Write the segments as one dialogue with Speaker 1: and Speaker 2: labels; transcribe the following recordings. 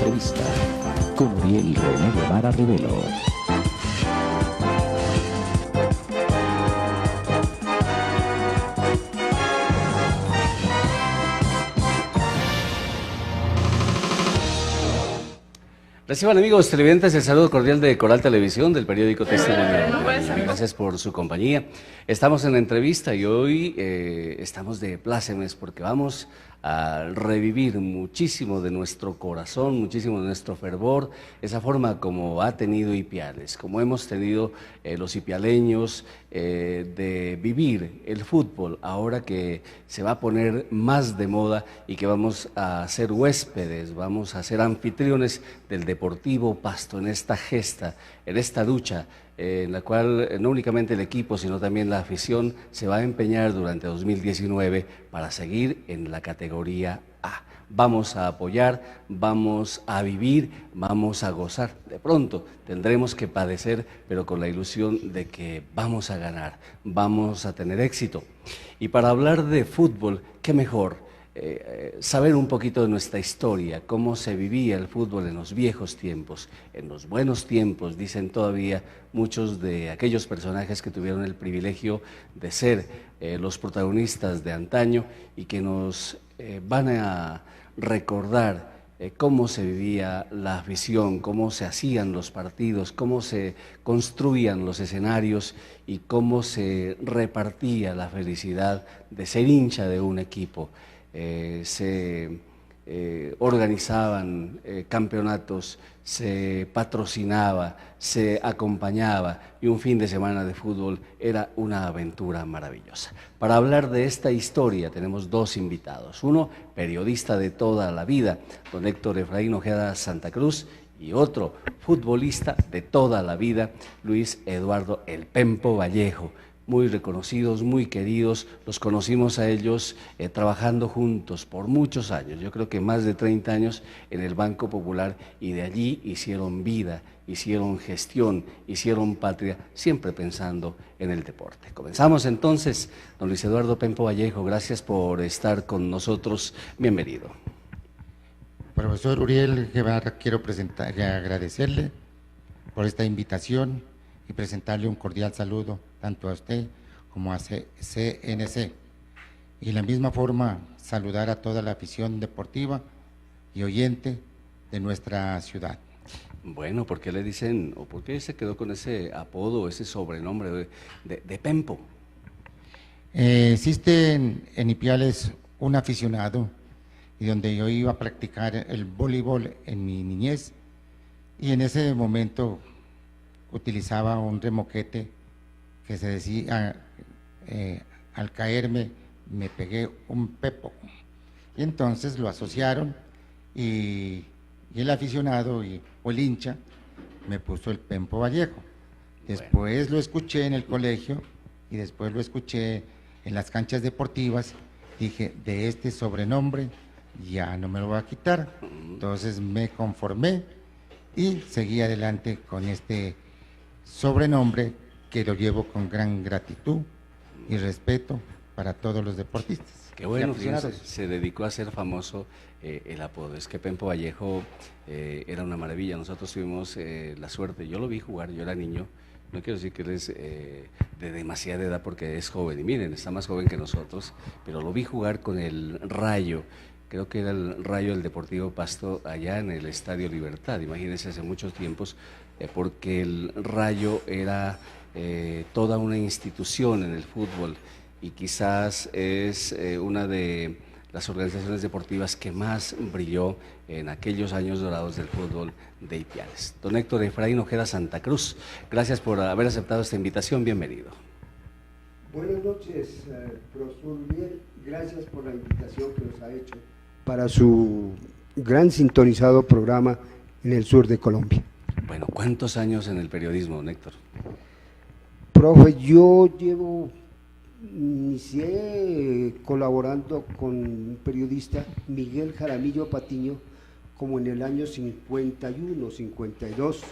Speaker 1: entrevista con Uriel René Guevara Rivelo.
Speaker 2: Reciban, amigos televidentes, el saludo cordial de Coral Televisión, del periódico Testimonio. Gracias por su compañía. Estamos en la entrevista y hoy estamos de plácemes porque vamos a revivir muchísimo de nuestro corazón, muchísimo de nuestro fervor, esa forma como ha tenido Ipiales, como hemos tenido los ipialeños de vivir el fútbol, ahora que se va a poner más de moda y que vamos a ser huéspedes, vamos a ser anfitriones del Deportivo Pasto en esta gesta, en esta lucha en la cual no únicamente el equipo, sino también la afición se va a empeñar durante 2019 para seguir en la categoría A. Vamos a apoyar, vamos a vivir, vamos a gozar. De pronto tendremos que padecer, pero con la ilusión de que vamos a ganar, vamos a tener éxito. Y para hablar de fútbol, qué mejor saber un poquito de nuestra historia, cómo se vivía el fútbol en los viejos tiempos, en los buenos tiempos, dicen todavía muchos de aquellos personajes que tuvieron el privilegio de ser los protagonistas de antaño y que nos van a recordar cómo se vivía la afición, cómo se hacían los partidos, cómo se construían los escenarios y cómo se repartía la felicidad de ser hincha de un equipo. Se organizaban campeonatos, se patrocinaba, se acompañaba y un fin de semana de fútbol era una aventura maravillosa. Para hablar de esta historia tenemos dos invitados, uno periodista de toda la vida, don Héctor Efraín Ojeda Santa Cruz, y otro futbolista de toda la vida, Luis Eduardo El Pempo Vallejo. Muy reconocidos, muy queridos, los conocimos a ellos trabajando juntos por muchos años, yo creo que más de 30 años en el Banco Popular, y de allí hicieron vida, hicieron gestión, hicieron patria, siempre pensando en el deporte. Comenzamos entonces, don Luis Eduardo Pempo Vallejo, gracias por estar con nosotros, bienvenido.
Speaker 3: Profesor Uriel Guevara, quiero agradecerle por esta invitación y presentarle un cordial saludo tanto a usted como a CNC. Y de la misma forma saludar a toda la afición deportiva y oyente de nuestra ciudad.
Speaker 2: Bueno, ¿por qué le dicen, o por qué se quedó con ese apodo, ese sobrenombre de Pempo?
Speaker 3: Existe en Ipiales un aficionado y donde yo iba a practicar el voleibol en mi niñez, y en ese momento utilizaba un remoquete que se decía, al caerme me pegué un pepo, y entonces lo asociaron y el aficionado o el hincha me puso el Pempo Vallejo. Después lo escuché en el colegio y después lo escuché en las canchas deportivas. Dije, de este sobrenombre ya no me lo voy a quitar. Entonces me conformé y seguí adelante con este sobrenombre que lo llevo con gran gratitud y respeto para todos los deportistas.
Speaker 2: Qué bueno, fíjense, se dedicó a hacer famoso el apodo. Es que Pempo Vallejo era una maravilla. Nosotros tuvimos la suerte, yo lo vi jugar, yo era niño, no quiero decir que él es de demasiada edad porque es joven, y miren, está más joven que nosotros, pero lo vi jugar con el Rayo. Creo que era el Rayo del Deportivo Pasto allá en el Estadio Libertad, imagínense, hace muchos tiempos, porque el Rayo era toda una institución en el fútbol y quizás es una de las organizaciones deportivas que más brilló en aquellos años dorados del fútbol de Ipiales. Don Héctor Efraín Ojeda Santa Cruz, gracias por haber aceptado esta invitación, bienvenido.
Speaker 4: Buenas noches, profesor Uriel, gracias por la invitación que nos ha hecho para su gran sintonizado programa en el sur de Colombia.
Speaker 2: Bueno, ¿cuántos años en el periodismo, don Héctor?
Speaker 4: Profe, yo inicié colaborando con un periodista, Miguel Jaramillo Patiño, como en el año 51, 52,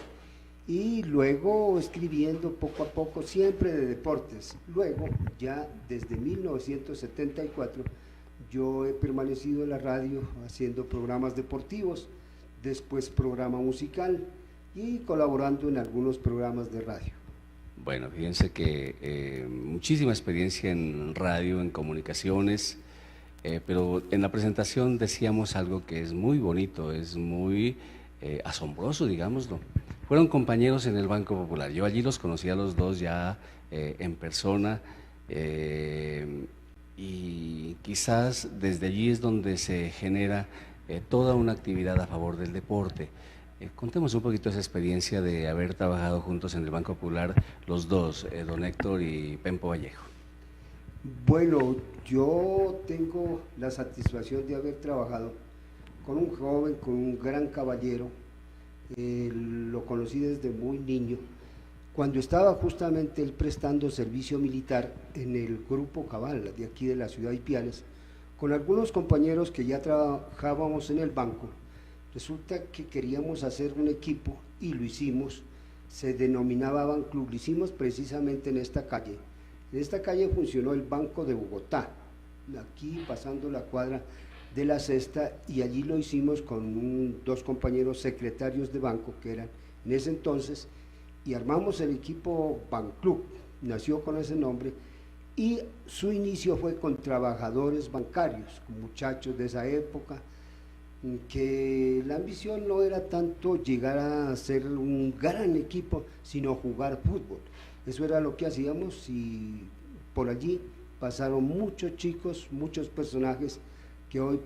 Speaker 4: y luego escribiendo poco a poco, siempre de deportes. Luego, ya desde 1974, yo he permanecido en la radio haciendo programas deportivos. después programa musical y colaborando en algunos programas de radio.
Speaker 2: Bueno, fíjense que muchísima experiencia en radio, en comunicaciones, pero en la presentación decíamos algo que es muy bonito, es muy asombroso, digámoslo. Fueron compañeros en el Banco Popular. Yo allí los conocí a los dos ya en persona y quizás desde allí es donde se genera toda una actividad a favor del deporte. Contemos un poquito esa experiencia de haber trabajado juntos en el Banco Popular, los dos, don Héctor y Pempo Vallejo.
Speaker 4: Bueno, yo tengo la satisfacción de haber trabajado con un joven, con un gran caballero. Lo conocí desde muy niño, cuando estaba justamente él prestando servicio militar en el Grupo Cabal, de aquí de la ciudad de Ipiales, con algunos compañeros que ya trabajábamos en el banco. Resulta que queríamos hacer un equipo y lo hicimos, se denominaba Ban Club, lo hicimos precisamente en esta calle. En esta calle funcionó el Banco de Bogotá, aquí pasando la cuadra de la Sexta, y allí lo hicimos con dos compañeros secretarios de banco que eran en ese entonces, y armamos el equipo Ban Club, nació con ese nombre, y su inicio fue con trabajadores bancarios, con muchachos de esa época, que la ambición no era tanto llegar a ser un gran equipo, sino jugar fútbol. Eso era lo que hacíamos y por allí pasaron muchos chicos, muchos personajes que hoy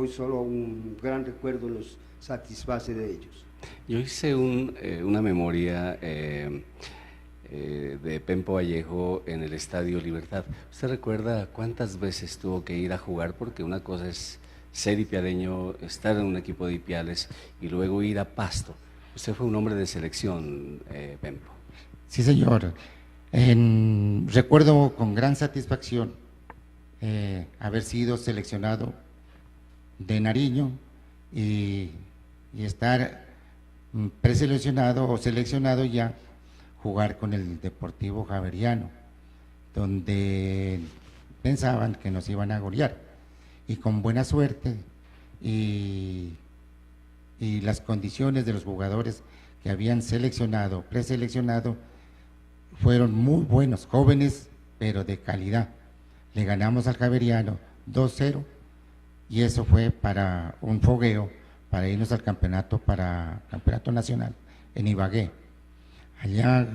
Speaker 4: solo un gran recuerdo los satisface de ellos.
Speaker 2: Yo hice una memoria de Pempo Vallejo en el Estadio Libertad. ¿Usted recuerda cuántas veces tuvo que ir a jugar? Porque una cosa es ser ipialeño, estar en un equipo de Ipiales y luego ir a Pasto. Usted fue un hombre de selección, Pempo.
Speaker 3: Sí, señor. Recuerdo con gran satisfacción haber sido seleccionado de Nariño y estar preseleccionado o seleccionado ya, jugar con el Deportivo Javeriano, donde pensaban que nos iban a golear. Y con buena suerte y las condiciones de los jugadores que habían seleccionado, preseleccionado, fueron muy buenos, jóvenes, pero de calidad. Le ganamos al Javeriano 2-0 y eso fue para un fogueo, para irnos al campeonato nacional en Ibagué. Allá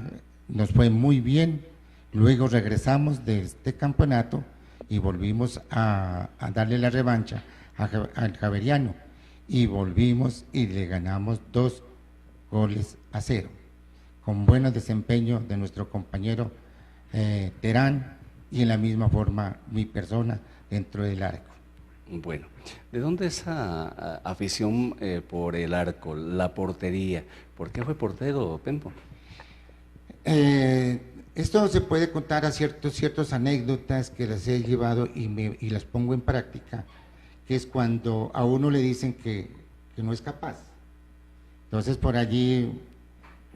Speaker 3: nos fue muy bien, luego regresamos de este campeonato y volvimos a darle la revancha al Javeriano y volvimos y le ganamos 2-0, con buen desempeño de nuestro compañero Terán y en la misma forma mi persona dentro del arco.
Speaker 2: Bueno, ¿de dónde esa afición por el arco, la portería? ¿Por qué fue portero, Pempo?
Speaker 3: Esto se puede contar a ciertas anécdotas que las he llevado y las pongo en práctica, que es cuando a uno le dicen que no es capaz. Entonces por allí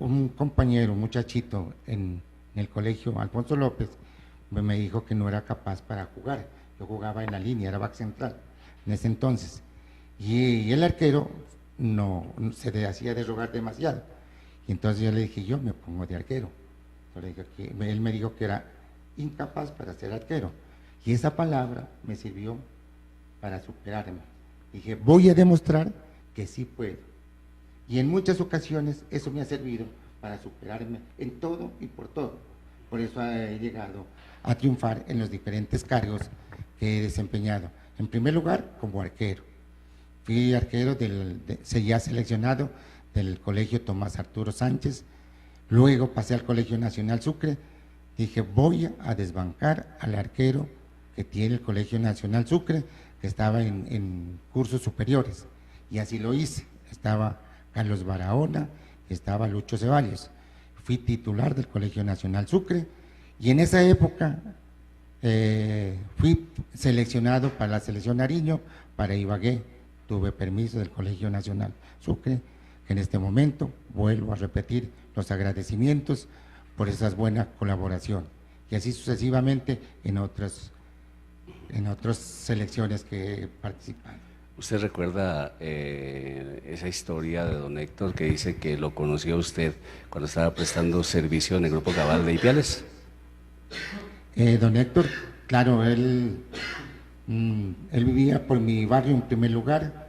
Speaker 3: un compañero, un muchachito en el colegio Alfonso López, me dijo que no era capaz para jugar. Yo jugaba en la línea, era back central en ese entonces. Y el arquero no se le hacía de rogar demasiado. Y entonces yo le dije, yo me pongo de arquero. Él me dijo que era incapaz para ser arquero. Y esa palabra me sirvió para superarme. Dije, voy a demostrar que sí puedo. Y en muchas ocasiones eso me ha servido para superarme en todo y por todo. Por eso he llegado a triunfar en los diferentes cargos que he desempeñado. En primer lugar, como arquero. Fui arquero ya seleccionado del Colegio Tomás Arturo Sánchez. Luego pasé al Colegio Nacional Sucre. Dije, voy a desbancar al arquero que tiene el Colegio Nacional Sucre, que estaba en cursos superiores. Y así lo hice. Estaba Carlos Barahona, estaba Lucho Ceballos. Fui titular del Colegio Nacional Sucre y en esa época fui seleccionado para la selección Nariño, para Ibagué. Tuve permiso del Colegio Nacional Sucre, que en este momento vuelvo a repetir los agradecimientos por esa buena colaboración. Y así sucesivamente en otras selecciones que he participado.
Speaker 2: ¿Usted recuerda esa historia de don Héctor que dice que lo conoció a usted cuando estaba prestando servicio en el Grupo Cabal de Ipiales?
Speaker 3: Don Héctor, claro, él vivía por mi barrio en primer lugar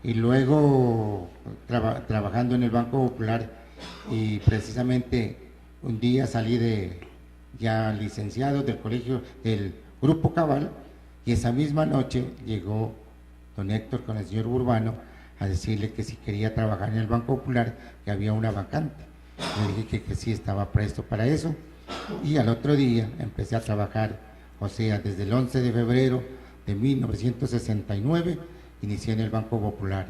Speaker 3: y luego trabajando en el Banco Popular, y precisamente un día salí ya licenciado del colegio del Grupo Cabal, y esa misma noche llegó don Héctor con el señor Urbano a decirle que si quería trabajar en el Banco Popular, que había una vacante. Le dije que sí estaba presto para eso, y al otro día empecé a trabajar, o sea, desde el 11 de febrero de 1969, inicié en el Banco Popular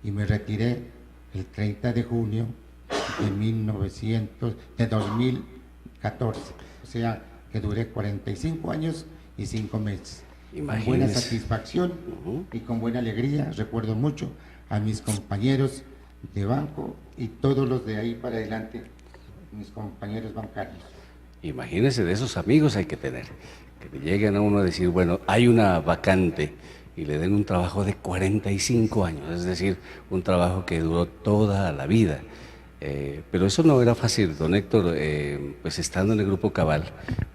Speaker 3: y me retiré el 30 de junio de 2014, o sea, que duré 45 años y 5 meses. Con buena
Speaker 2: Imagínese.
Speaker 3: satisfacción y con buena alegría. Recuerdo mucho a mis compañeros de banco y todos los de ahí para adelante, mis compañeros bancarios.
Speaker 2: Imagínese, de esos amigos hay que tener, que le lleguen a uno a decir, bueno, hay una vacante y le den un trabajo de 45 años, es decir, un trabajo que duró toda la vida. Pero eso no era fácil, don Héctor, pues estando en el Grupo Cabal,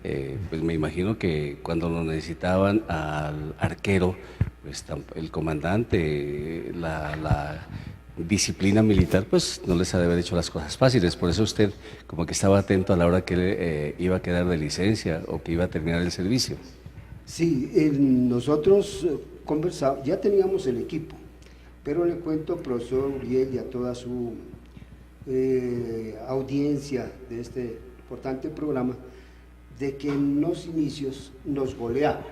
Speaker 2: pues me imagino que cuando lo necesitaban al arquero, pues el comandante, la disciplina militar, pues no les ha de haber hecho las cosas fáciles. Por eso usted como que estaba atento a la hora que iba a quedar de licencia o que iba a terminar el servicio.
Speaker 4: Sí, nosotros conversábamos, ya teníamos el equipo, pero le cuento, profesor Uriel, y a toda su audiencia de este importante programa, de que en los inicios nos goleaban,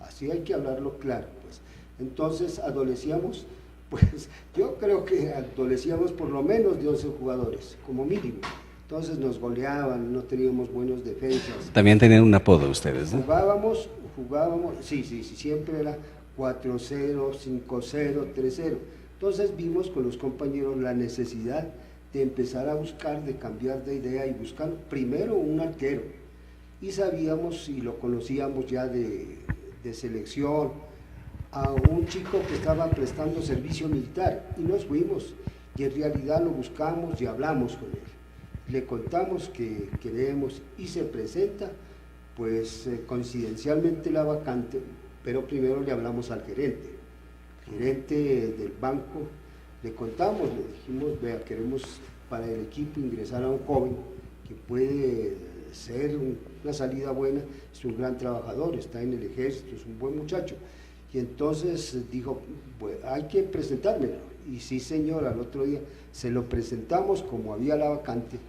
Speaker 4: así hay que hablarlo claro, pues. Entonces adolecíamos, pues yo creo que adolecíamos por lo menos de 11 jugadores, como mínimo. Entonces nos goleaban, no teníamos buenos defensas.
Speaker 2: También tenían un apodo ustedes, ¿no?
Speaker 4: Jugábamos, sí, siempre era 4-0, 5-0, 3-0. Entonces vimos con los compañeros la necesidad de empezar a buscar, de cambiar de idea y buscar primero un arquero. Y sabíamos y lo conocíamos ya de selección, a un chico que estaba prestando servicio militar, y nos fuimos y en realidad lo buscamos y hablamos con él. Le contamos que queremos y se presenta, pues coincidencialmente la vacante, pero primero le hablamos al gerente del banco, le contamos, le dijimos, vea, queremos para el equipo ingresar a un joven que puede ser una salida buena, es un gran trabajador, está en el ejército, es un buen muchacho. Y entonces dijo, pues, hay que presentármelo. Y sí, señor, al otro día se lo presentamos, como había la vacante,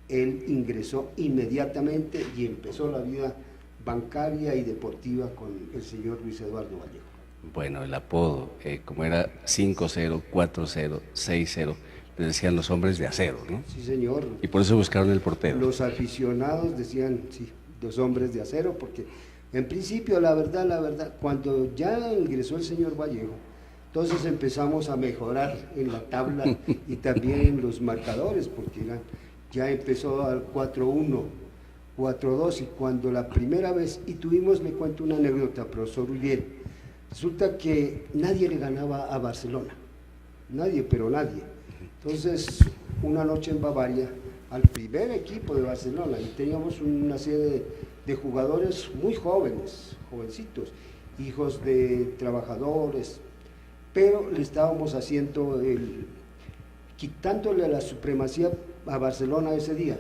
Speaker 4: él ingresó inmediatamente y empezó la vida bancaria y deportiva con el señor Luis Eduardo Vallejo.
Speaker 2: Bueno, el apodo, como era 5-0, 4-0, 6-0, les decían los hombres de acero, ¿no?
Speaker 4: Sí, señor.
Speaker 2: Y por eso buscaron el portero.
Speaker 4: Los aficionados decían, sí, los hombres de acero, porque en principio, la verdad, cuando ya ingresó el señor Vallejo, entonces empezamos a mejorar en la tabla y también en los marcadores, porque ya empezó al 4-1, 4-2, y cuando la primera vez, y tuvimos, le cuento una anécdota, profesor Uriel, resulta que nadie le ganaba a Barcelona, nadie, pero nadie. Entonces, una noche en Bavaria, al primer equipo de Barcelona, y teníamos una serie de jugadores muy jóvenes, jovencitos, hijos de trabajadores, pero le estábamos haciendo quitándole la supremacía a Barcelona ese día.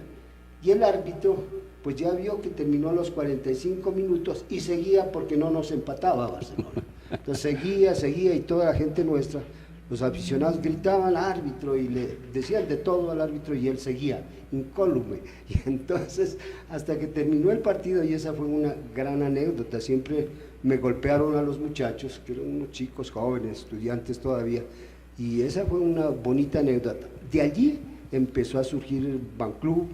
Speaker 4: Y el árbitro, pues ya vio que terminó los 45 minutos y seguía porque no nos empataba Barcelona. Entonces seguía y toda la gente nuestra, los aficionados gritaban al árbitro y le decían de todo al árbitro y él seguía, incólume. Y entonces, hasta que terminó el partido, y esa fue una gran anécdota, siempre me golpearon a los muchachos, que eran unos chicos jóvenes, estudiantes todavía, y esa fue una bonita anécdota. De allí empezó a surgir el Banclub,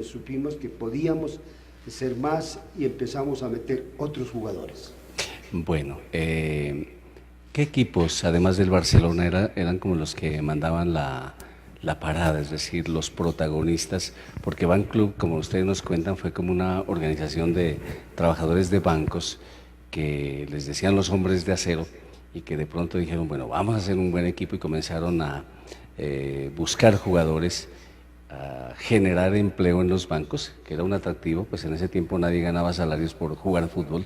Speaker 4: supimos que podíamos ser más y empezamos a meter otros jugadores.
Speaker 2: Bueno, ¿qué equipos, además del Barcelona, eran como los que mandaban la parada, es decir, los protagonistas? Porque Banclub, como ustedes nos cuentan, fue como una organización de trabajadores de bancos que les decían los hombres de acero, y que de pronto dijeron, bueno, vamos a hacer un buen equipo y comenzaron a buscar jugadores, a generar empleo en los bancos, que era un atractivo, pues en ese tiempo nadie ganaba salarios por jugar fútbol,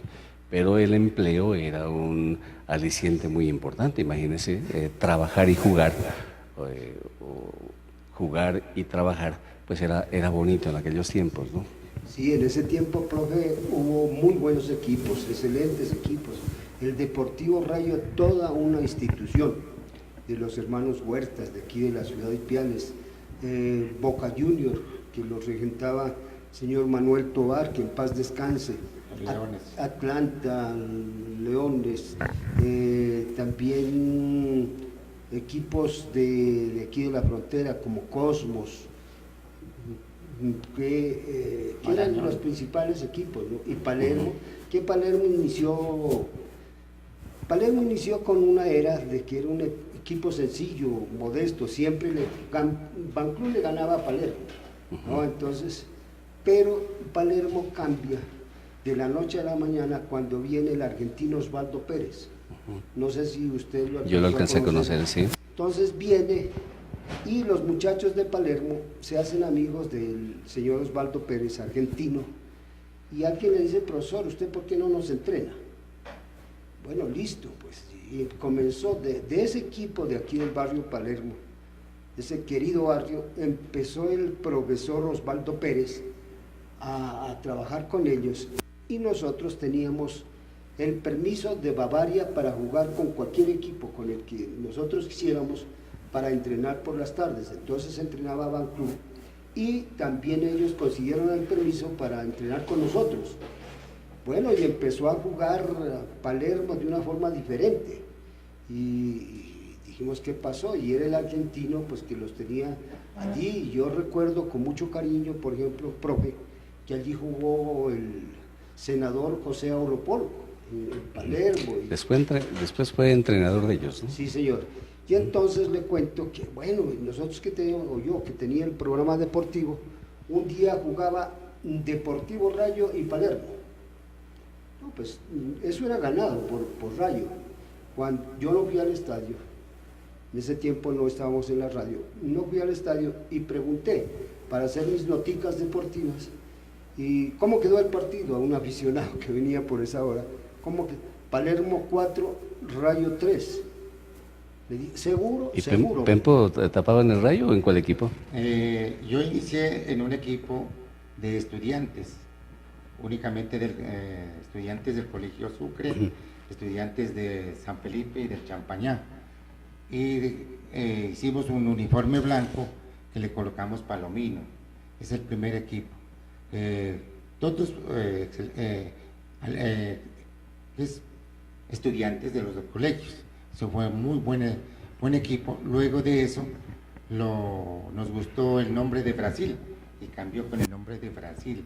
Speaker 2: pero el empleo era un aliciente muy importante. Imagínense, trabajar y jugar, o jugar y trabajar, pues era bonito en aquellos tiempos, ¿no?
Speaker 4: Sí, en ese tiempo, profe, hubo muy buenos equipos, excelentes equipos. El Deportivo Rayo, toda una institución de los hermanos Huertas, de aquí de la ciudad de Ipiales, Boca Junior, que lo regentaba el señor Manuel Tovar, que en paz descanse,
Speaker 3: Leones.
Speaker 4: Atlanta, Leones, también equipos de aquí de la frontera como Cosmos, que eran los principales equipos, ¿no? Y Palermo, que Palermo inició con una era de que era un equipo sencillo, modesto, siempre Banclub le ganaba a Palermo, ¿no? Entonces, pero Palermo cambia de la noche a la mañana cuando viene el argentino Osvaldo Pérez. No sé si usted lo alcanzó.
Speaker 2: Yo lo alcancé a conocer, sí.
Speaker 4: Entonces viene y los muchachos de Palermo se hacen amigos del señor Osvaldo Pérez, argentino, y alguien le dice, profesor, ¿usted por qué no nos entrena? Bueno, listo, pues, y comenzó de ese equipo de aquí del barrio Palermo, ese querido barrio, empezó el profesor Osvaldo Pérez a trabajar con ellos, y nosotros teníamos el permiso de Bavaria para jugar con cualquier equipo con el que nosotros quisiéramos, para entrenar por las tardes. Entonces entrenaba Banclub y también ellos consiguieron el permiso para entrenar con nosotros. Bueno, y empezó a jugar Palermo de una forma diferente y dijimos, ¿qué pasó? Y era el argentino pues que los tenía allí, y yo recuerdo con mucho cariño, por ejemplo, profe, que allí jugó el senador José Auropolo en Palermo.
Speaker 2: Después fue entrenador de ellos, ¿no?
Speaker 4: Sí, señor. Y entonces le cuento que, bueno, nosotros que teníamos, o yo que tenía el programa deportivo, un día jugaba Deportivo Rayo y Palermo. No, pues eso era ganado por Rayo. Cuando yo no fui al estadio, en ese tiempo no estábamos en la radio, no fui al estadio y pregunté para hacer mis noticas deportivas, y cómo quedó el partido a un aficionado que venía por esa hora, como que Palermo 4, Rayo 3. Le dije, ¿seguro?
Speaker 2: ¿Y
Speaker 4: seguro.
Speaker 2: Pempo tapaba en el Rayo o en cuál equipo?
Speaker 3: Yo inicié en un equipo de estudiantes, únicamente estudiantes del Colegio Sucre, estudiantes de San Felipe y del Champañá. Y hicimos un uniforme blanco que le colocamos palomino. Es el primer equipo. Todos estudiantes de los colegios. Eso fue muy buen equipo. Luego de eso nos gustó el nombre de Brasil y cambió con el nombre de Brasil.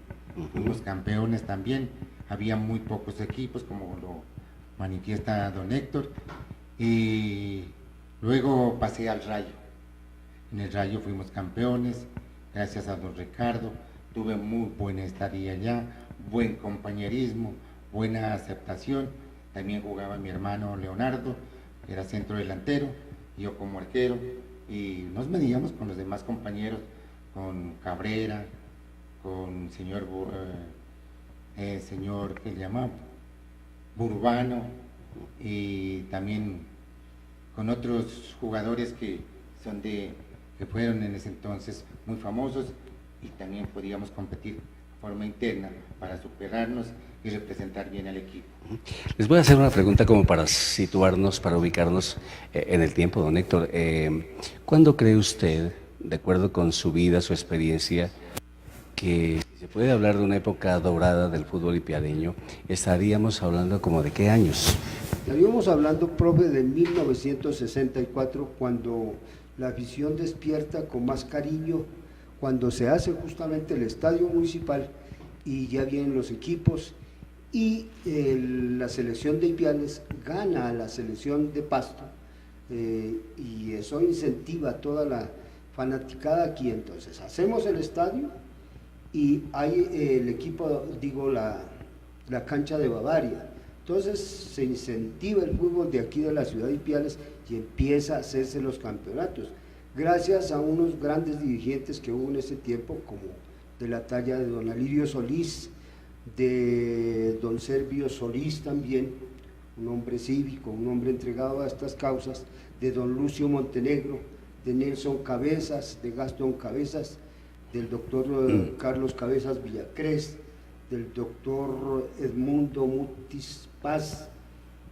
Speaker 3: Fuimos campeones también. Había muy pocos equipos, como lo manifiesta don Héctor. Y luego pasé al Rayo. En el Rayo fuimos campeones, gracias a don Ricardo. Tuve muy buena estadía allá, buen compañerismo, buena aceptación. También jugaba mi hermano Leonardo, que era centro delantero, yo como arquero, y nos medíamos con los demás compañeros, con Cabrera, con señor ¿qué le llamaba? Burbano, y también con otros jugadores que fueron en ese entonces muy famosos, y también podíamos competir de forma interna para superarnos y representar bien al equipo.
Speaker 2: Les voy a hacer una pregunta como para situarnos, para ubicarnos en el tiempo, don Héctor. ¿Cuándo cree usted, de acuerdo con su vida, su experiencia, que si se puede hablar de una época dorada del fútbol ipialeño, estaríamos hablando como de qué años?
Speaker 4: Estaríamos hablando, profe, de 1964, cuando la afición despierta con más cariño, cuando se hace justamente el estadio municipal y ya vienen los equipos, y la selección de Ipiales gana a la selección de Pasto, y eso incentiva toda la fanaticada aquí. Entonces hacemos el estadio y hay el equipo, digo, la cancha de Bavaria. Entonces se incentiva el fútbol de aquí de la ciudad de Ipiales y empieza a hacerse los campeonatos, gracias a unos grandes dirigentes que hubo en ese tiempo, como de la talla de don Alirio Solís, de don Servio Solís también, un hombre cívico, un hombre entregado a estas causas, de don Lucio Montenegro, de Nelson Cabezas, de Gastón Cabezas, del doctor Carlos Cabezas Villacrés, del doctor Edmundo Mutis Paz,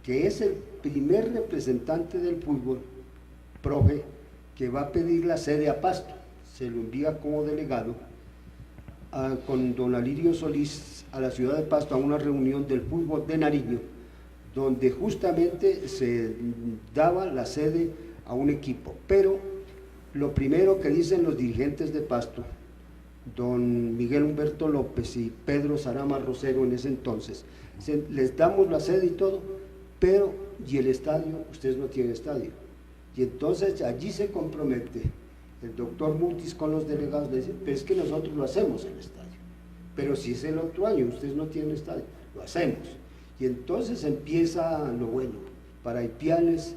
Speaker 4: que es el primer representante del fútbol, profe, que va a pedir la sede a Pasto, se lo envía como delegado con don Alirio Solís a la ciudad de Pasto a una reunión del fútbol de Nariño, donde justamente se daba la sede a un equipo, pero lo primero que dicen los dirigentes de Pasto, don Miguel Humberto López y Pedro Sarama Rosero en ese entonces, les damos la sede y todo, pero ¿y el estadio? Ustedes no tienen estadio. Y entonces allí se compromete el doctor Mutis con los delegados, le dice, pero es que nosotros lo hacemos el estadio, pero si es el otro año, ustedes no tienen estadio, lo hacemos. Y entonces empieza lo bueno, para Ipiales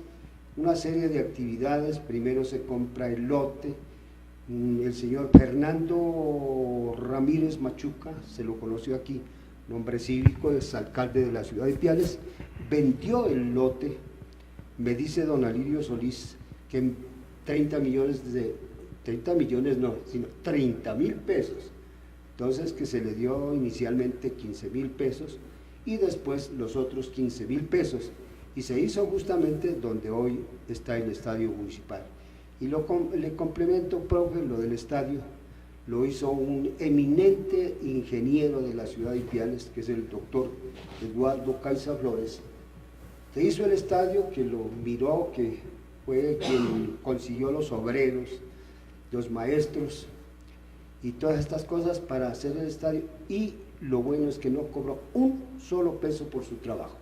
Speaker 4: una serie de actividades, primero se compra el lote, el señor Fernando Ramírez Machuca, se lo conoció aquí, nombre cívico, es alcalde de la ciudad de Ipiales, vendió el lote, me dice don Alirio Solís, que en 30 millones no, sino 30.000 pesos, entonces que se le dio inicialmente 15.000 pesos y después los otros 15.000 pesos, y se hizo justamente donde hoy está el estadio municipal. Y le complemento, profe, lo del estadio, lo hizo un eminente ingeniero de la ciudad de Ipiales, que es el doctor Eduardo Caiza Flores, que hizo el estadio, que lo miró, que fue quien consiguió los obreros, los maestros y todas estas cosas para hacer el estadio, y lo bueno es que no cobró un solo peso por su trabajo.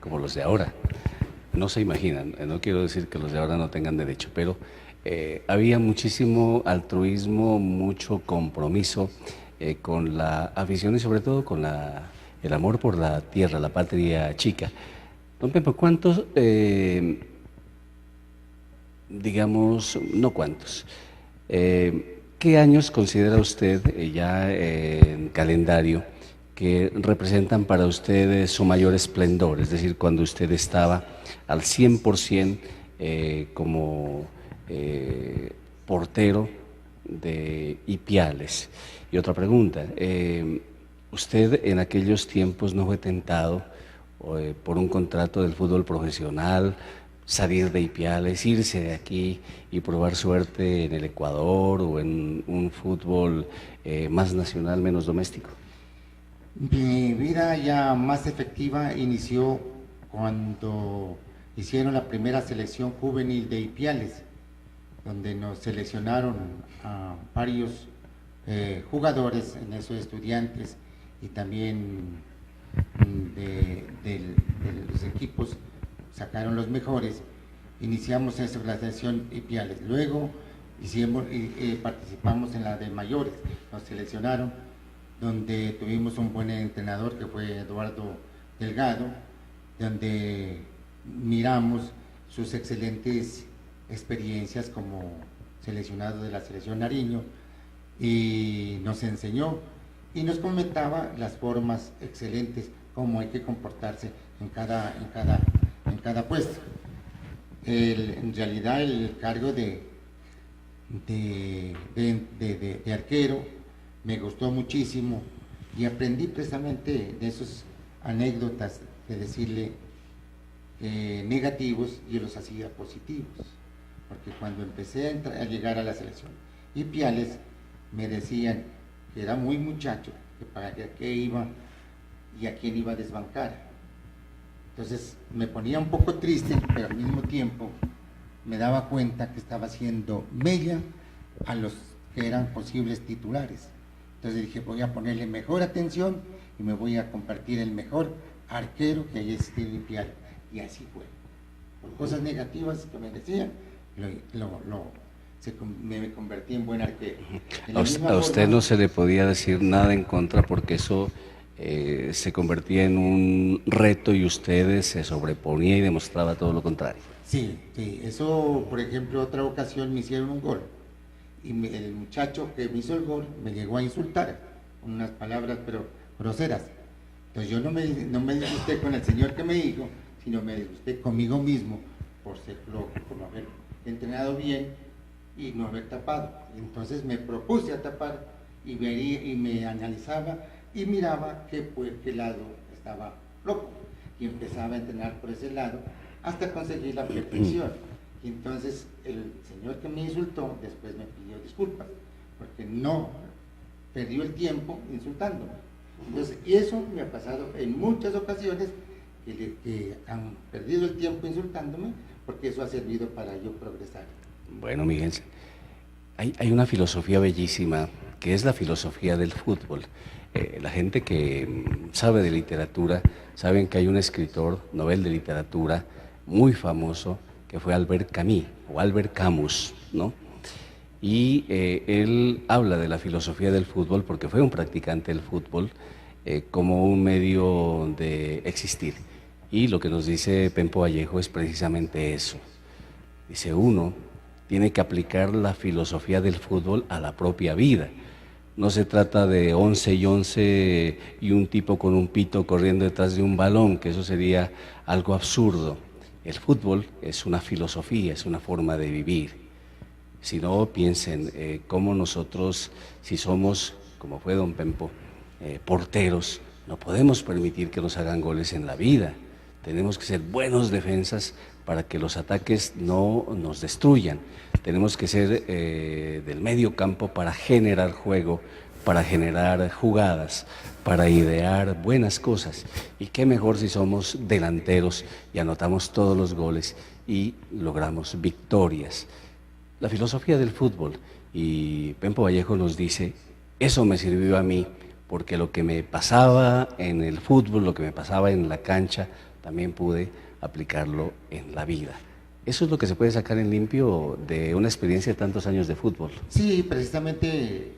Speaker 2: Como los de ahora. No se imaginan, no quiero decir que los de ahora no tengan derecho, pero había muchísimo altruismo, mucho compromiso con la afición y sobre todo con el amor por la tierra, la patria chica. Don Pepe, ¿cuántos, digamos, no cuántos, qué años considera usted ya en calendario que representan para usted su mayor esplendor? Es decir, cuando usted estaba al 100% como portero de Ipiales. Y otra pregunta, ¿usted en aquellos tiempos no fue tentado por un contrato del fútbol profesional, salir de Ipiales, irse de aquí y probar suerte en el Ecuador o en un fútbol más nacional, menos doméstico?
Speaker 3: Mi vida ya más efectiva inició cuando hicieron la primera selección juvenil de Ipiales, donde nos seleccionaron a varios jugadores, en esos estudiantes, y también de los equipos sacaron los mejores. Iniciamos esa la selección Ipiales, luego participamos en la de mayores, nos seleccionaron, donde tuvimos un buen entrenador que fue Eduardo Delgado, donde miramos sus excelentes experiencias como seleccionado de la selección Nariño, y nos enseñó y nos comentaba las formas excelentes, cómo hay que comportarse en cada puesto. En realidad el cargo de arquero me gustó muchísimo y aprendí precisamente de esas anécdotas de decirle negativos, yo los hacía positivos, porque cuando empecé a llegar a la selección Ipiales me decían que era muy muchacho, que para qué iba y a quién iba a desbancar. Entonces me ponía un poco triste, pero al mismo tiempo me daba cuenta que estaba haciendo mella a los que eran posibles titulares. Entonces dije, voy a ponerle mejor atención y me voy a convertir en el mejor arquero que haya existido en Ipiales. Y así fue. Por cosas negativas que me decían, me convertí en buen arquero.
Speaker 2: A usted no se le podía decir nada en contra porque eso se convertía en un reto y usted se sobreponía y demostraba todo lo contrario.
Speaker 3: Sí, sí, eso, por ejemplo, otra ocasión me hicieron un gol y el muchacho que me hizo el gol me llegó a insultar con unas palabras pero groseras. Entonces yo no me disgusté con el señor que me dijo, sino me disgusté conmigo mismo por ser loco, por no haber entrenado bien y no haber tapado. Entonces me propuse a tapar y me analizaba y miraba qué lado estaba loco y empezaba a entrenar por ese lado hasta conseguir la perfección. Y entonces el señor que me insultó después me pidió disculpas porque no perdió el tiempo insultándome. Entonces, y eso me ha pasado en muchas ocasiones que han perdido el tiempo insultándome porque eso ha servido para yo progresar.
Speaker 2: Bueno, Miguel, hay una filosofía bellísima que es la filosofía del fútbol. La gente que sabe de literatura saben que hay un escritor Nobel de literatura muy famoso que fue Albert Camus, ¿no? Y él habla de la filosofía del fútbol porque fue un practicante del fútbol como un medio de existir. Y lo que nos dice Pempo Vallejo es precisamente eso. Dice, uno tiene que aplicar la filosofía del fútbol a la propia vida. No se trata de 11 y 11 y un tipo con un pito corriendo detrás de un balón, que eso sería algo absurdo. El fútbol es una filosofía, es una forma de vivir. Si no, piensen cómo nosotros, si somos, como fue don Pempo, porteros, no podemos permitir que nos hagan goles en la vida. Tenemos que ser buenos defensas para que los ataques no nos destruyan. Tenemos que ser del medio campo para generar juego, para generar jugadas, para idear buenas cosas. Y qué mejor si somos delanteros y anotamos todos los goles y logramos victorias. La filosofía del fútbol, y Pempo Vallejo nos dice, eso me sirvió a mí, porque lo que me pasaba en el fútbol, lo que me pasaba en la cancha, también pude aplicarlo en la vida. Eso es lo que se puede sacar en limpio de una experiencia de tantos años de fútbol.
Speaker 3: Sí, precisamente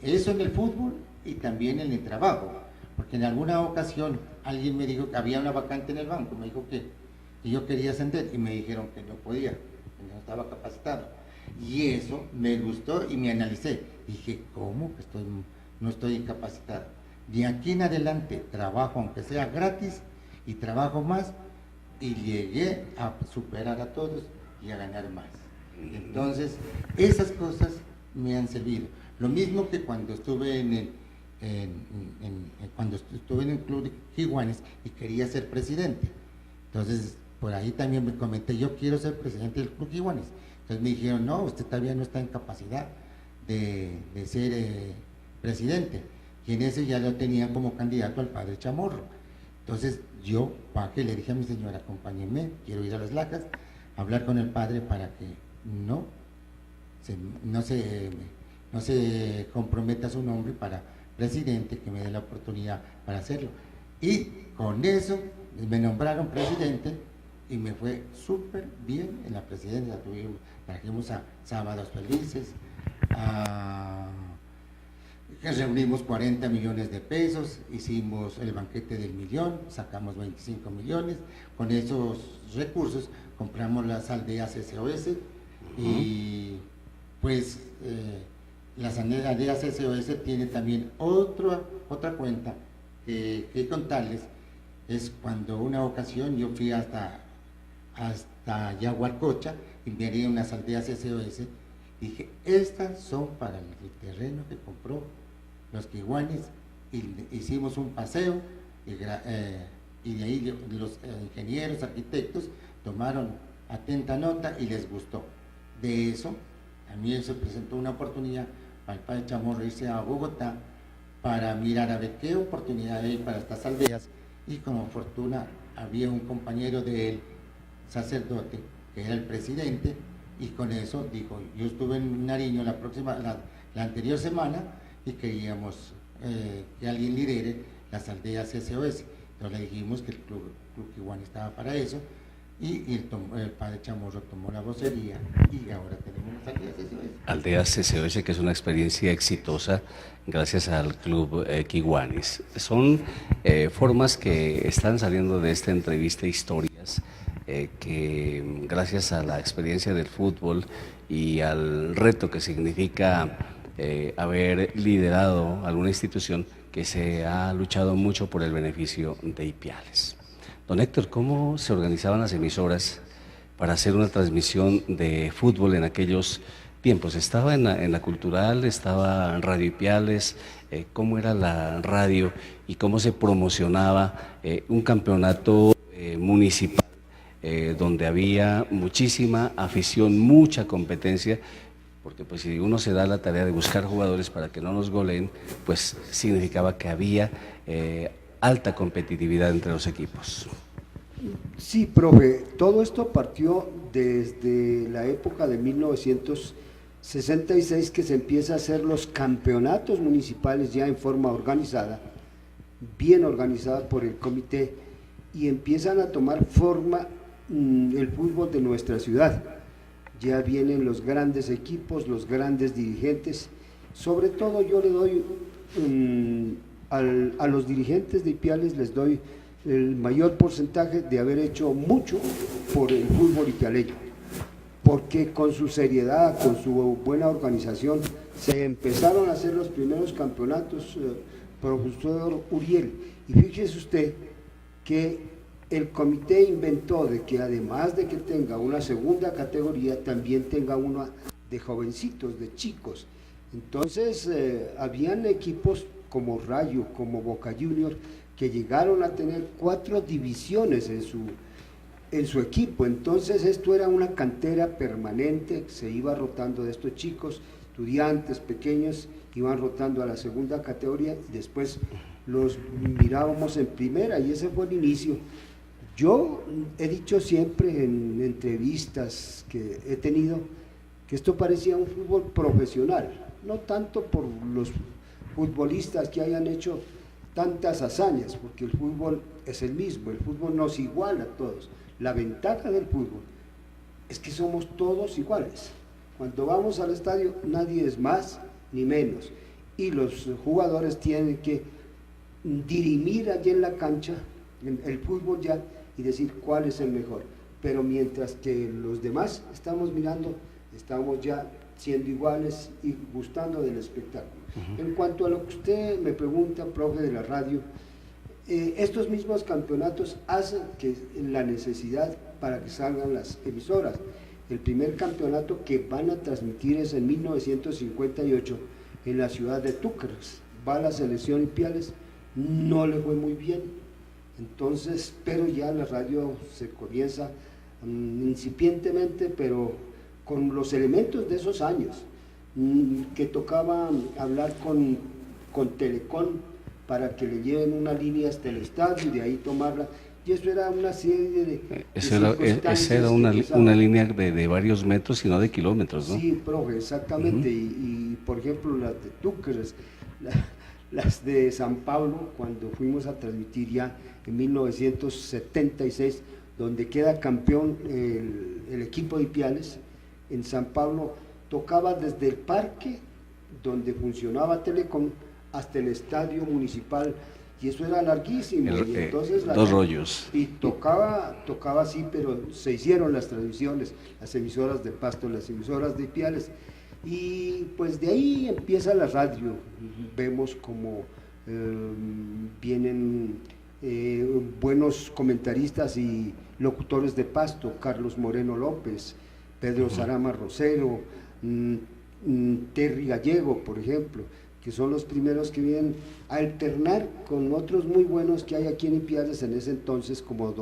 Speaker 3: eso en el fútbol y también en el trabajo, porque en alguna ocasión alguien me dijo que había una vacante en el banco, me dijo que yo quería ascender y me dijeron que no podía, que no estaba capacitado. Y eso me gustó y me analicé. Dije, ¿cómo que no estoy incapacitado? De aquí en adelante trabajo aunque sea gratis y trabajo más y llegué a superar a todos y a ganar más. Entonces, esas cosas me han servido. Lo mismo que cuando estuve en el club de Jiguanes y quería ser presidente. Entonces, por ahí también me comenté, yo quiero ser presidente del club Jiguanes. Entonces me dijeron, no, usted todavía no está en capacidad de ser presidente. Y en ese ya lo tenían como candidato al padre Chamorro. Entonces yo bajé, le dije a mi señora, acompáñenme, quiero ir a Las Lajas, hablar con el padre para que no se comprometa su nombre para presidente, que me dé la oportunidad para hacerlo. Y con eso me nombraron presidente y me fue súper bien en la presidencia. Trajimos a Sábados Felices, reunimos 40 millones de pesos, hicimos el banquete del millón, sacamos 25 millones, con esos recursos compramos las aldeas SOS y pues las aldeas SOS tiene también otra cuenta que contarles. Es cuando una ocasión yo fui hasta Yaguarcocha y miré unas aldeas SOS, dije, estas son para el terreno que compró los Jiguanes, y hicimos un paseo y de ahí los ingenieros, arquitectos tomaron atenta nota y les gustó. De eso, a mí se presentó una oportunidad para el padre Chamorro irse a Bogotá para mirar a ver qué oportunidad hay para estas aldeas, y como fortuna había un compañero de él, sacerdote, que era el presidente, y con eso dijo, yo estuve en Nariño la anterior semana y queríamos que alguien lidere las aldeas SOS. Entonces le dijimos que el Club Jiguanes estaba para eso, y el padre Chamorro tomó la vocería y ahora tenemos
Speaker 2: Aldeas SOS, que es una experiencia exitosa gracias al Club Kiwanis. Son formas que están saliendo de esta entrevista, historias que gracias a la experiencia del fútbol y al reto que significa haber liderado alguna institución que se ha luchado mucho por el beneficio de Ipiales. Don Héctor, ¿cómo se organizaban las emisoras para hacer una transmisión de fútbol en aquellos tiempos? ¿Estaba en la Cultural, estaba en Radio Ipiales? ¿Cómo era la radio y cómo se promocionaba un campeonato municipal donde había muchísima afición, mucha competencia? Porque pues si uno se da la tarea de buscar jugadores para que no nos goleen, pues significaba que había alta competitividad entre los equipos.
Speaker 4: Sí, profe, todo esto partió desde la época de 1966, que se empieza a hacer los campeonatos municipales ya en forma organizada, bien organizada por el comité, y empiezan a tomar forma el fútbol de nuestra ciudad. Ya vienen los grandes equipos, los grandes dirigentes. Sobre todo yo le doy a los dirigentes de Ipiales, les doy el mayor porcentaje de haber hecho mucho por el fútbol ipialeño, porque con su seriedad, con su buena organización, se empezaron a hacer los primeros campeonatos, profesor Uriel, y fíjese usted que el comité inventó de que además de que tenga una segunda categoría, también tenga una de jovencitos, de chicos. Entonces, habían equipos como Rayo, como Boca Juniors, que llegaron a tener 4 divisiones en su equipo. Entonces, esto era una cantera permanente, se iba rotando de estos chicos, estudiantes pequeños, iban rotando a la segunda categoría y después los mirábamos en primera, y ese fue el inicio. Yo he dicho siempre en entrevistas que he tenido que esto parecía un fútbol profesional, no tanto por los futbolistas que hayan hecho tantas hazañas, porque el fútbol es el mismo, el fútbol nos iguala a todos. La ventaja del fútbol es que somos todos iguales. Cuando vamos al estadio nadie es más ni menos, y los jugadores tienen que dirimir allí en la cancha, en el fútbol ya, y decir cuál es el mejor, pero mientras que los demás estamos mirando, estamos ya siendo iguales y gustando del espectáculo. En cuanto a lo que usted me pregunta, profe de la radio, estos mismos campeonatos hacen que la necesidad para que salgan las emisoras. El primer campeonato que van a transmitir es en 1958 en la ciudad de Túquerres. Va la selección Ipiales, no le fue muy bien. Entonces, pero ya la radio se comienza incipientemente, pero con los elementos de esos años, que tocaba hablar con Telecom para que le lleven una línea hasta el estadio y de ahí tomarla, y eso era una serie de
Speaker 2: esa era una línea de varios metros y no de kilómetros, ¿no?
Speaker 4: Sí, profe, exactamente, y por ejemplo las de Túquerres, las de San Pablo, cuando fuimos a transmitir ya en 1976, donde queda campeón el equipo de Ipiales, en San Pablo tocaba desde el parque donde funcionaba Telecom hasta el estadio municipal, y eso era larguísimo, y entonces
Speaker 2: dos rollos.
Speaker 4: Y tocaba así, pero se hicieron las transmisiones, las emisoras de Pasto, las emisoras de Ipiales, y pues de ahí empieza la radio. Vemos como vienen buenos comentaristas y locutores de Pasto, Carlos Moreno López, Pedro Sarama Rosero, Terry Gallego, por ejemplo, que son los primeros que vienen a alternar con otros muy buenos que hay aquí en Ipiales en ese entonces, como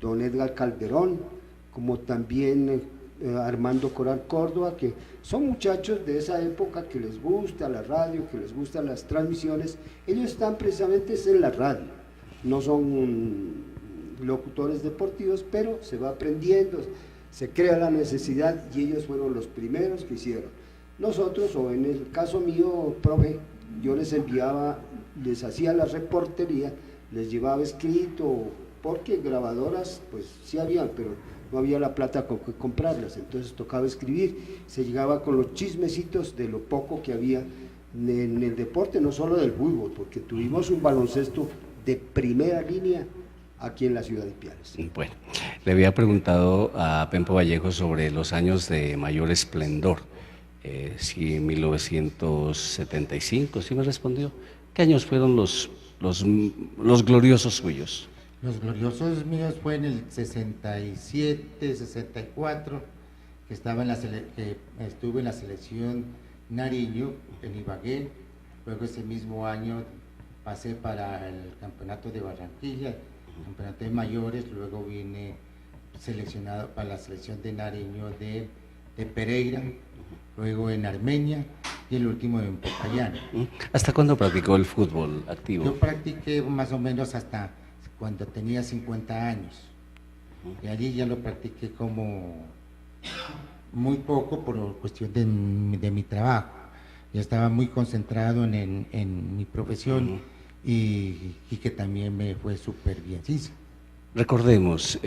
Speaker 4: don Edgar Calderón, como también Armando Coral Córdoba, que son muchachos de esa época que les gusta la radio, que les gustan las transmisiones. Ellos están precisamente en la radio, no son locutores deportivos, pero se va aprendiendo, se crea la necesidad, y ellos fueron los primeros que hicieron. Nosotros, o en el caso mío, profe, yo les enviaba, les hacía la reportería, les llevaba escrito, porque grabadoras pues sí habían, pero no había la plata con que comprarlas, entonces tocaba escribir, se llegaba con los chismecitos de lo poco que había en el deporte, no solo del fútbol, porque tuvimos un baloncesto de primera línea aquí en la ciudad de Ipiales.
Speaker 2: Bueno, le había preguntado a Pempo Vallejo sobre los años de mayor esplendor, si en 1975, sí me respondió. ¿Qué años fueron los gloriosos suyos?
Speaker 3: Los gloriosos míos fue en el 67, 64, que estuve en la selección Nariño, en Ibagué. Luego ese mismo año pasé para el campeonato de Barranquilla, campeonato de mayores. Luego vine seleccionado para la selección de Nariño de Pereira, luego en Armenia y el último en Popayán.
Speaker 2: ¿Hasta cuándo practicó el fútbol activo?
Speaker 3: Yo practiqué más o menos hasta cuando tenía 50 años. Y allí ya lo practiqué como muy poco por cuestión de mi trabajo. Ya estaba muy concentrado en mi profesión y que también me fue súper bien. Sí.
Speaker 2: Recordemos,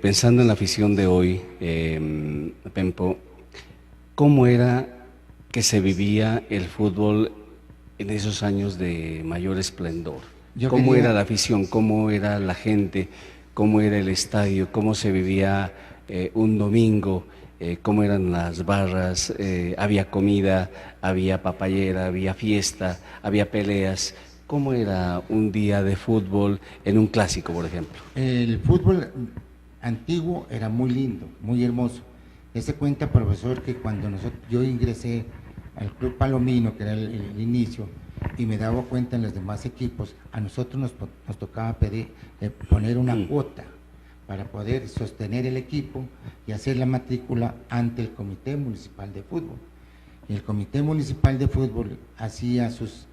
Speaker 2: pensando en la afición de hoy, Pempo, ¿cómo era que se vivía el fútbol en esos años de mayor esplendor? ¿Cómo era la afición? ¿Cómo era la gente? ¿Cómo era el estadio? ¿Cómo se vivía un domingo? ¿Cómo eran las barras? ¿Había comida? ¿Había papayera? ¿Había fiesta? ¿Había peleas? ¿Cómo era un día de fútbol en un clásico, por ejemplo?
Speaker 3: El fútbol antiguo era muy lindo, muy hermoso. Dese cuenta, profesor, que cuando yo ingresé al Club Palomino, que era el inicio, y me daba cuenta en los demás equipos, a nosotros nos tocaba poner una cuota para poder sostener el equipo y hacer la matrícula ante el Comité Municipal de Fútbol. Y el Comité Municipal de Fútbol hacía sus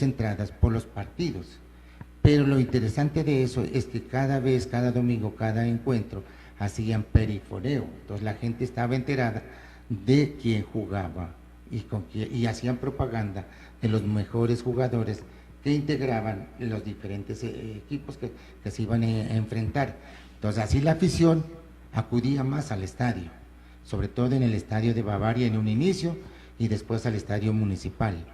Speaker 3: entradas por los partidos. Pero lo interesante de eso es que cada domingo, cada encuentro, hacían perifoneo. Entonces la gente estaba enterada de quién jugaba y hacían propaganda de los mejores jugadores que integraban los diferentes equipos que se iban a enfrentar. Entonces así la afición acudía más al estadio, sobre todo en el estadio de Bavaria en un inicio y después al estadio municipal.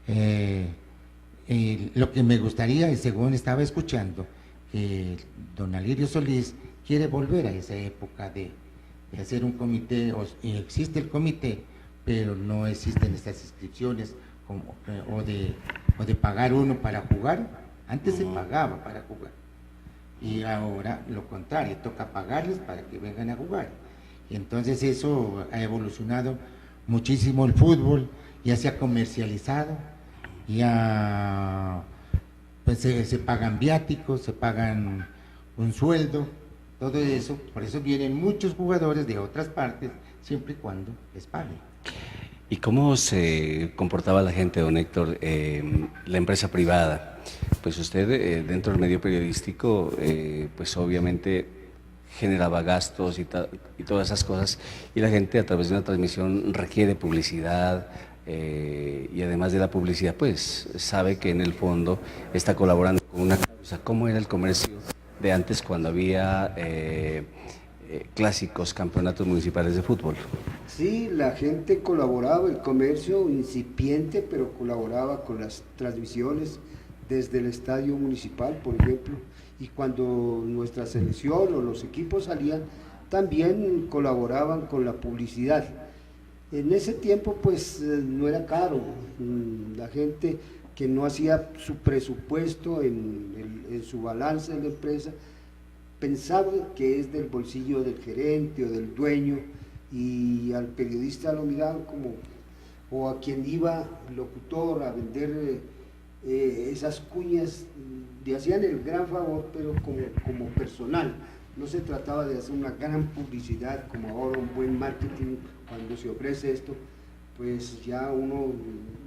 Speaker 3: Lo que me gustaría, y según estaba escuchando, que don Alirio Solís quiere volver a esa época de hacer un comité, existe el comité, pero no existen estas inscripciones o de pagar uno para jugar. Antes se pagaba para jugar y ahora lo contrario, toca pagarles para que vengan a jugar. Y entonces eso ha evolucionado muchísimo el fútbol, ya se ha comercializado, ya pues se pagan viáticos, se pagan un sueldo, todo eso. Por eso vienen muchos jugadores de otras partes, siempre y cuando les paguen.
Speaker 2: ¿Y cómo se comportaba la gente, don Héctor, la empresa privada? Pues usted dentro del medio periodístico, pues obviamente generaba gastos y todas esas cosas, y la gente a través de una transmisión requiere publicidad, y además de la publicidad, pues sabe que en el fondo está colaborando con una causa. ¿Cómo era el comercio de antes cuando había clásicos, campeonatos municipales de fútbol?
Speaker 4: Sí, la gente colaboraba, el comercio incipiente, pero colaboraba con las transmisiones desde el estadio municipal, por ejemplo, y cuando nuestra selección o los equipos salían, también colaboraban con la publicidad. En ese tiempo pues no era caro, la gente que no hacía su presupuesto en su balance de la empresa, pensaba que es del bolsillo del gerente o del dueño, y al periodista lo miraban como, o a quien iba locutor a vender esas cuñas, le hacían el gran favor, pero como personal. No se trataba de hacer una gran publicidad como ahora, un buen marketing. Cuando se ofrece esto, pues ya uno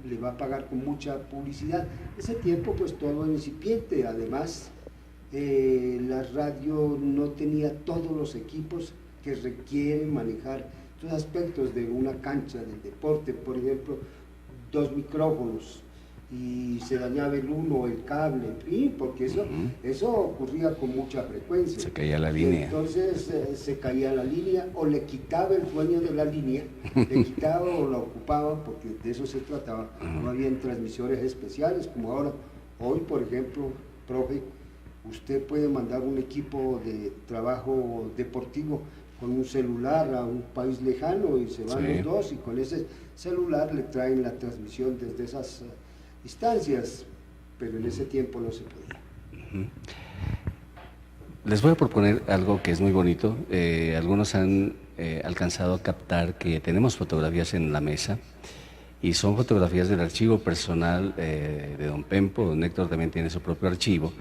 Speaker 4: le va a pagar con mucha publicidad. Ese tiempo pues todo era incipiente, además la radio no tenía todos los equipos que requieren manejar estos aspectos de una cancha del deporte, por ejemplo, 2 micrófonos, y se dañaba el uno, el cable, en fin, porque eso ocurría con mucha frecuencia.
Speaker 2: Se caía la línea.
Speaker 4: Entonces se caía la línea o le quitaba el dueño de la línea, le quitaba o la ocupaba, porque de eso se trataba. No había transmisores especiales como ahora. Hoy, por ejemplo, profe, usted puede mandar un equipo de trabajo deportivo con un celular a un país lejano y se van los dos, y con ese celular le traen la transmisión desde esas instancias, pero en ese tiempo no se podía.
Speaker 2: Les voy a proponer algo que es muy bonito. Algunos han alcanzado a captar que tenemos fotografías en la mesa, y son fotografías del archivo personal de don Pempo. Don Héctor también tiene su propio archivo.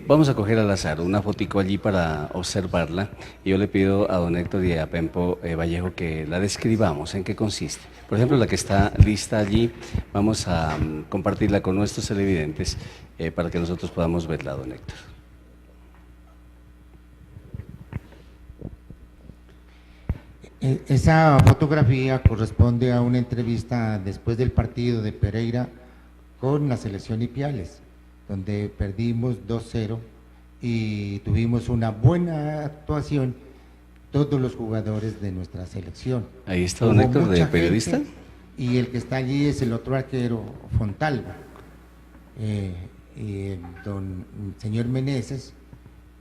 Speaker 2: Vamos a coger al azar una fotico allí para observarla, y yo le pido a don Héctor y a Pempo Vallejo que la describamos, en qué consiste. Por ejemplo, la que está lista allí, vamos a compartirla con nuestros televidentes para que nosotros podamos verla, don Héctor.
Speaker 3: Esa fotografía corresponde a una entrevista después del partido de Pereira con la selección Ipiales, donde perdimos 2-0 y tuvimos una buena actuación todos los jugadores de nuestra selección.
Speaker 2: Ahí está don Héctor, de periodista.
Speaker 3: Y el que está allí es el otro arquero, Fontalva. Y don señor Meneses,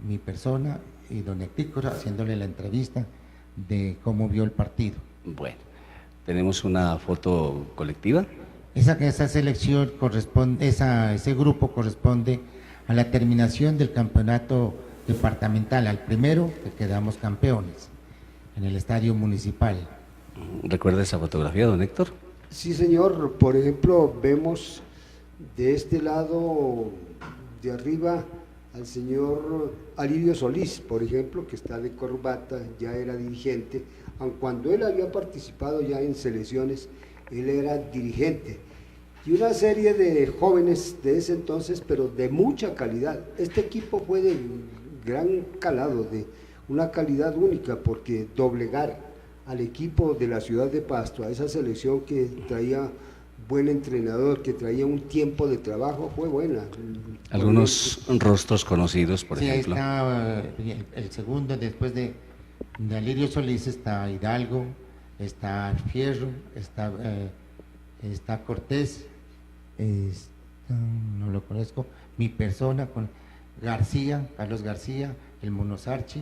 Speaker 3: mi persona, y don Héctor haciéndole la entrevista de cómo vio el partido.
Speaker 2: Bueno, tenemos una foto colectiva.
Speaker 3: Esa selección corresponde, ese grupo corresponde a la terminación del campeonato departamental, al primero que quedamos campeones en el estadio municipal.
Speaker 2: ¿Recuerda esa fotografía, don Héctor?
Speaker 4: Sí, señor. Por ejemplo, vemos de este lado de arriba al señor Alirio Solís, por ejemplo, que está de corbata, ya era dirigente, aun cuando él había participado ya en selecciones, él era dirigente. Y una serie de jóvenes de ese entonces, pero de mucha calidad. Este equipo fue de gran calado, de una calidad única, porque doblegar al equipo de la ciudad de Pasto, a esa selección que traía buen entrenador, que traía un tiempo de trabajo, fue buena.
Speaker 2: Algunos rostros conocidos, por ejemplo.
Speaker 3: Sí, ahí está el segundo, después de Alirio Solís está Hidalgo, está Fierro, está Cortés, no lo conozco, mi persona con García, Carlos García, el Monosarchi,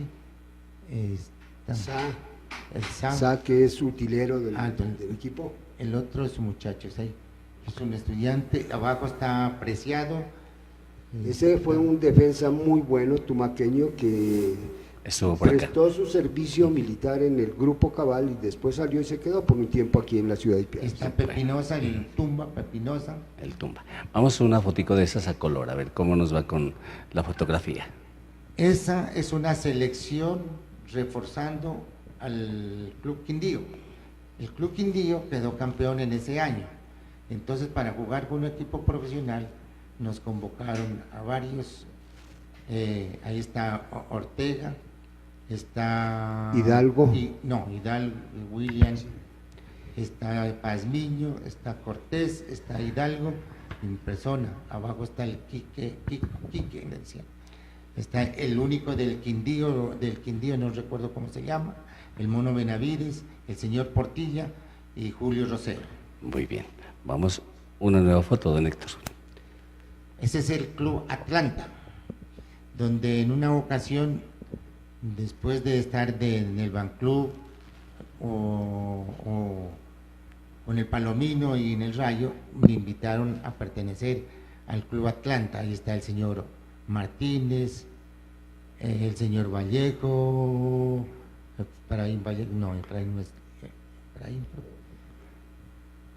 Speaker 4: Sá, que es utilero del equipo.
Speaker 3: El otro es un muchacho, es un estudiante, abajo está Preciado.
Speaker 4: Ese fue un defensa muy bueno, tumaqueño, que prestó su servicio militar en el Grupo Cabal y después salió y se quedó por un tiempo aquí en la ciudad de Ipiales.
Speaker 3: Está Pepinosa, el Tumba, Pepinosa.
Speaker 2: El Tumba. Vamos a una fotico de esas a color, a ver cómo nos va con la fotografía.
Speaker 3: Esa es una selección reforzando al Club Quindío. El Club Quindío quedó campeón en ese año. Entonces, para jugar con un equipo profesional, nos convocaron a varios. Ahí está Ortega, está
Speaker 4: Hidalgo.
Speaker 3: Hidalgo, Williams, está Pazmiño, está Cortés, está Hidalgo, en persona. Abajo está el Quique, está el único del Quindío, no recuerdo cómo se llama, el Mono Benavides, el señor Portilla y Julio Rosero.
Speaker 2: Muy bien, vamos, una nueva foto, don Héctor.
Speaker 3: Ese es el Club Atlanta, donde en una ocasión, después de estar en el Ban Club o en el Palomino y en el Rayo, me invitaron a pertenecer al Club Atlanta. Ahí está el señor Martínez, el señor Vallejo, Efraín Vallejo, no, Efraín no es, Efraín,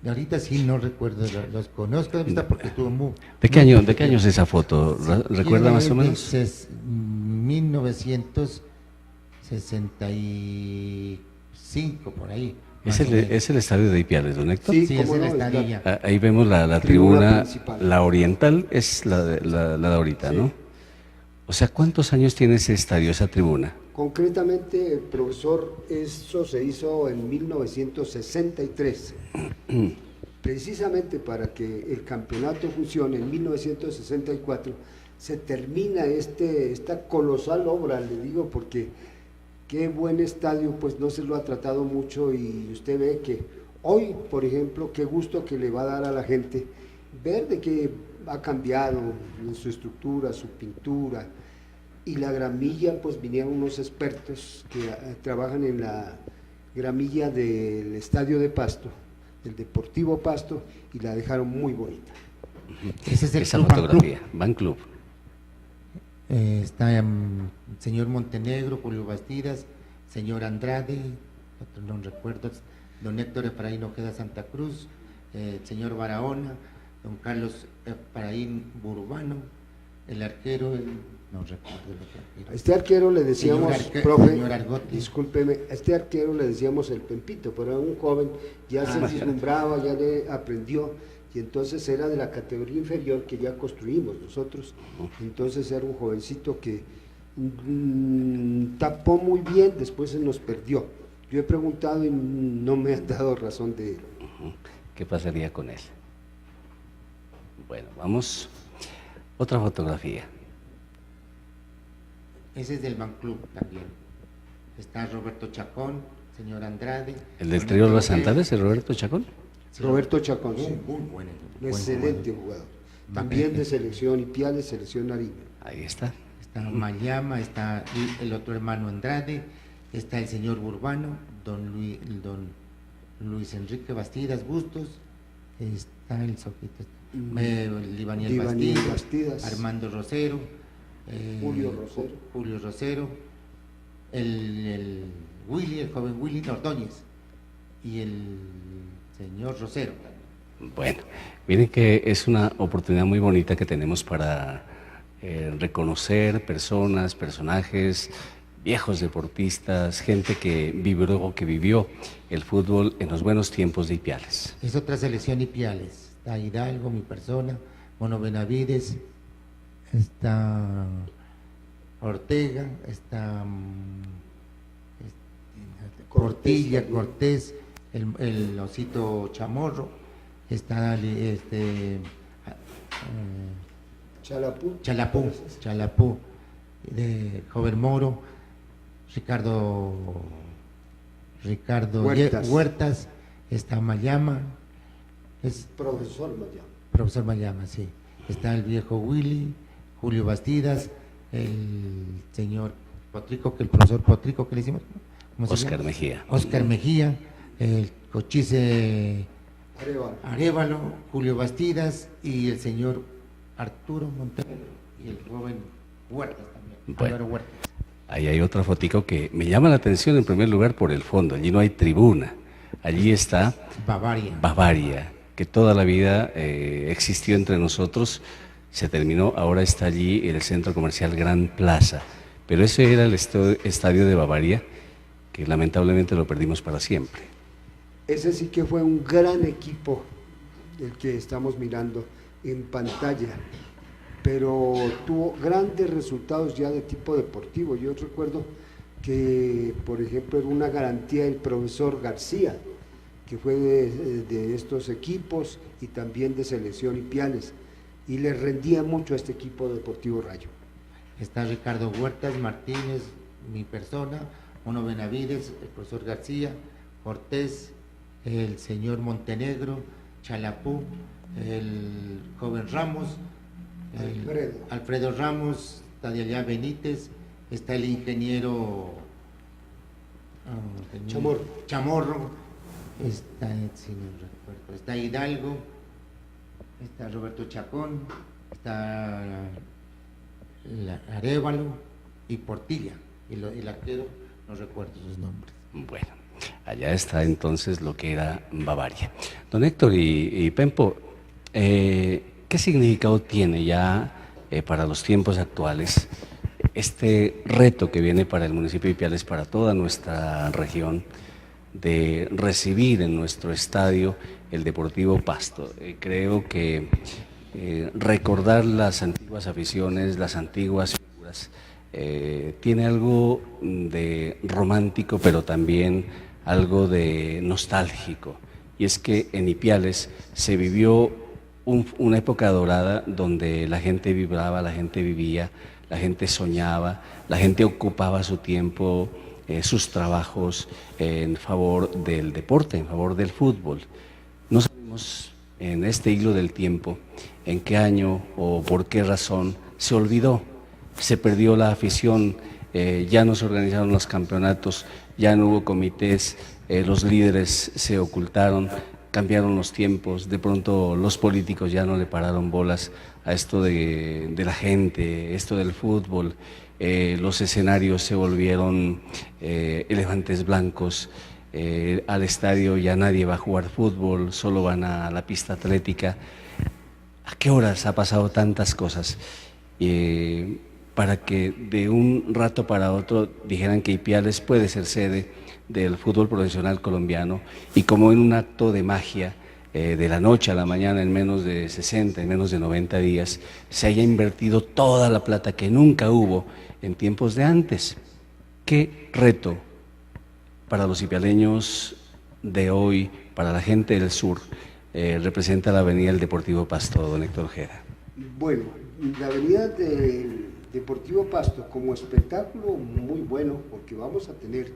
Speaker 3: ahorita sí no recuerdo, los conozco de vista porque estuvo muy...
Speaker 2: ¿De qué año es esa foto? ¿Recuerda más o menos?
Speaker 3: 1965, por ahí.
Speaker 2: ¿Es el estadio de Ipiales, don Héctor?
Speaker 4: Sí,
Speaker 3: es el estadio.
Speaker 2: Ahí vemos la tribuna
Speaker 4: principal.
Speaker 2: La oriental es la de ahorita, ¿no? O sea, ¿cuántos años tiene ese estadio, esa tribuna?
Speaker 4: Concretamente, profesor, eso se hizo en 1963. precisamente para que el campeonato funcione en 1964, se termina esta colosal obra, le digo, porque qué buen estadio, pues no se lo ha tratado mucho, y usted ve que hoy, por ejemplo, qué gusto que le va a dar a la gente ver de que ha cambiado en su estructura, su pintura, y la gramilla, pues vinieron unos expertos que trabajan en la gramilla del estadio de Pasto, del Deportivo Pasto, y la dejaron muy bonita.
Speaker 3: Ese es el
Speaker 2: Esa
Speaker 3: Club Van
Speaker 2: fotografía, Van Club.
Speaker 3: Está señor Montenegro, Julio Bastidas, señor Andrade, otro no recuerdo, don Héctor Efraín Ojeda Santa Cruz, señor Barahona, don Carlos Efraín Burbano, el arquero, no recuerdo el otro arquero.
Speaker 4: A este arquero le decíamos, profe,
Speaker 3: señor Argote.
Speaker 4: discúlpeme, a este arquero le decíamos el Pempito, pero era un joven, ya se vislumbraba, ya le aprendió, y entonces era de la categoría inferior que ya construimos nosotros. Entonces era un jovencito que tapó muy bien, después se nos perdió. Yo he preguntado y no me han dado razón de él.
Speaker 2: ¿Qué pasaría con él? Bueno, vamos. Otra fotografía.
Speaker 3: Ese es del Van Club también. Está Roberto Chacón, señor Andrade.
Speaker 2: ¿El del trío de los Santares, el Roberto Chacón?
Speaker 4: Roberto Chacón, sí.
Speaker 3: Muy bueno.
Speaker 4: Un excelente jugador. También de selección Ipiales, selección Nariño.
Speaker 2: Ahí está.
Speaker 3: Está Mayama, está el otro hermano Andrade, está el señor Burbano, don Luis Enrique Bastidas Bustos, está el Sojito, Libaniel Bastidas, Armando Rosero, Julio Rosero, el Willy, el joven Willy Ordóñez, y el señor Rosero.
Speaker 2: Bueno, miren que es una oportunidad muy bonita que tenemos para reconocer personas, personajes, viejos deportistas, gente que vivió el fútbol en los buenos tiempos de Ipiales.
Speaker 3: Es otra selección Ipiales, está Hidalgo, mi persona, Mono Benavides, está Ortega, está Portilla, Cortés, el Osito Chamorro, está Chalapú, de Joven Moro, Ricardo Huertas, está Mayama, es profesor Mayama, sí, está el viejo Willy, Julio Bastidas, el señor Potrico, que el profesor Potrico que le hicimos,
Speaker 2: Oscar Mejía.
Speaker 3: Oscar Mejía, el Cochise Arévalo, Julio Bastidas y el señor Arturo Montenegro y el joven Huertas también,
Speaker 2: bueno,
Speaker 3: Álvaro Huertas.
Speaker 2: Ahí hay otra fotico que me llama la atención en primer lugar por el fondo. Allí no hay tribuna, allí está Bavaria, que toda la vida existió entre nosotros, se terminó, ahora está allí el centro comercial Gran Plaza, pero ese era el estadio de Bavaria, que lamentablemente lo perdimos para siempre.
Speaker 4: Ese sí que fue un gran equipo el que estamos mirando en pantalla, pero tuvo grandes resultados ya de tipo deportivo. Yo recuerdo que, por ejemplo, era una garantía del profesor García, que fue de estos equipos y también de selección Ipiales, y le rendía mucho a este equipo deportivo Rayo.
Speaker 3: Está Ricardo Huertas Martínez, mi persona, Mono Benavides, el profesor García, Cortés, el señor Montenegro, Chalapú, el joven Ramos, Alfredo Ramos, está de allá Benítez, está el ingeniero Chamorro, está, si no recuerdo, está Hidalgo, está Roberto Chacón, está Arévalo y Portilla, y el arquero no recuerdo sus nombres.
Speaker 2: Bueno, allá está entonces lo que era Bavaria. Don Héctor y Pempo, ¿qué significado tiene ya para los tiempos actuales este reto que viene para el municipio de Ipiales, para toda nuestra región, de recibir en nuestro estadio el Deportivo Pasto? Creo que recordar las antiguas aficiones, las antiguas figuras, tiene algo de romántico, pero también algo de nostálgico, y es que en Ipiales se vivió una época dorada donde la gente vibraba, la gente vivía, la gente soñaba, la gente ocupaba su tiempo, sus trabajos en favor del deporte, en favor del fútbol. No sabemos en este hilo del tiempo en qué año o por qué razón se olvidó, se perdió la afición, ya no se organizaron los campeonatos, ya no hubo comités, los líderes se ocultaron, cambiaron los tiempos, de pronto los políticos ya no le pararon bolas a esto de la gente, esto del fútbol, los escenarios se volvieron elefantes blancos, al estadio ya nadie va a jugar fútbol, solo van a la pista atlética. ¿A qué horas ha pasado tantas cosas? Para que de un rato para otro dijeran que Ipiales puede ser sede del fútbol profesional colombiano y como en un acto de magia, de la noche a la mañana, en menos de 60, en menos de 90 días, se haya invertido toda la plata que nunca hubo en tiempos de antes. ¿Qué reto para los ipialeños de hoy, para la gente del sur, representa la avenida del Deportivo Pasto, don Héctor Ojeda?
Speaker 4: Bueno, la avenida del Deportivo Pasto como espectáculo muy bueno, porque vamos a tener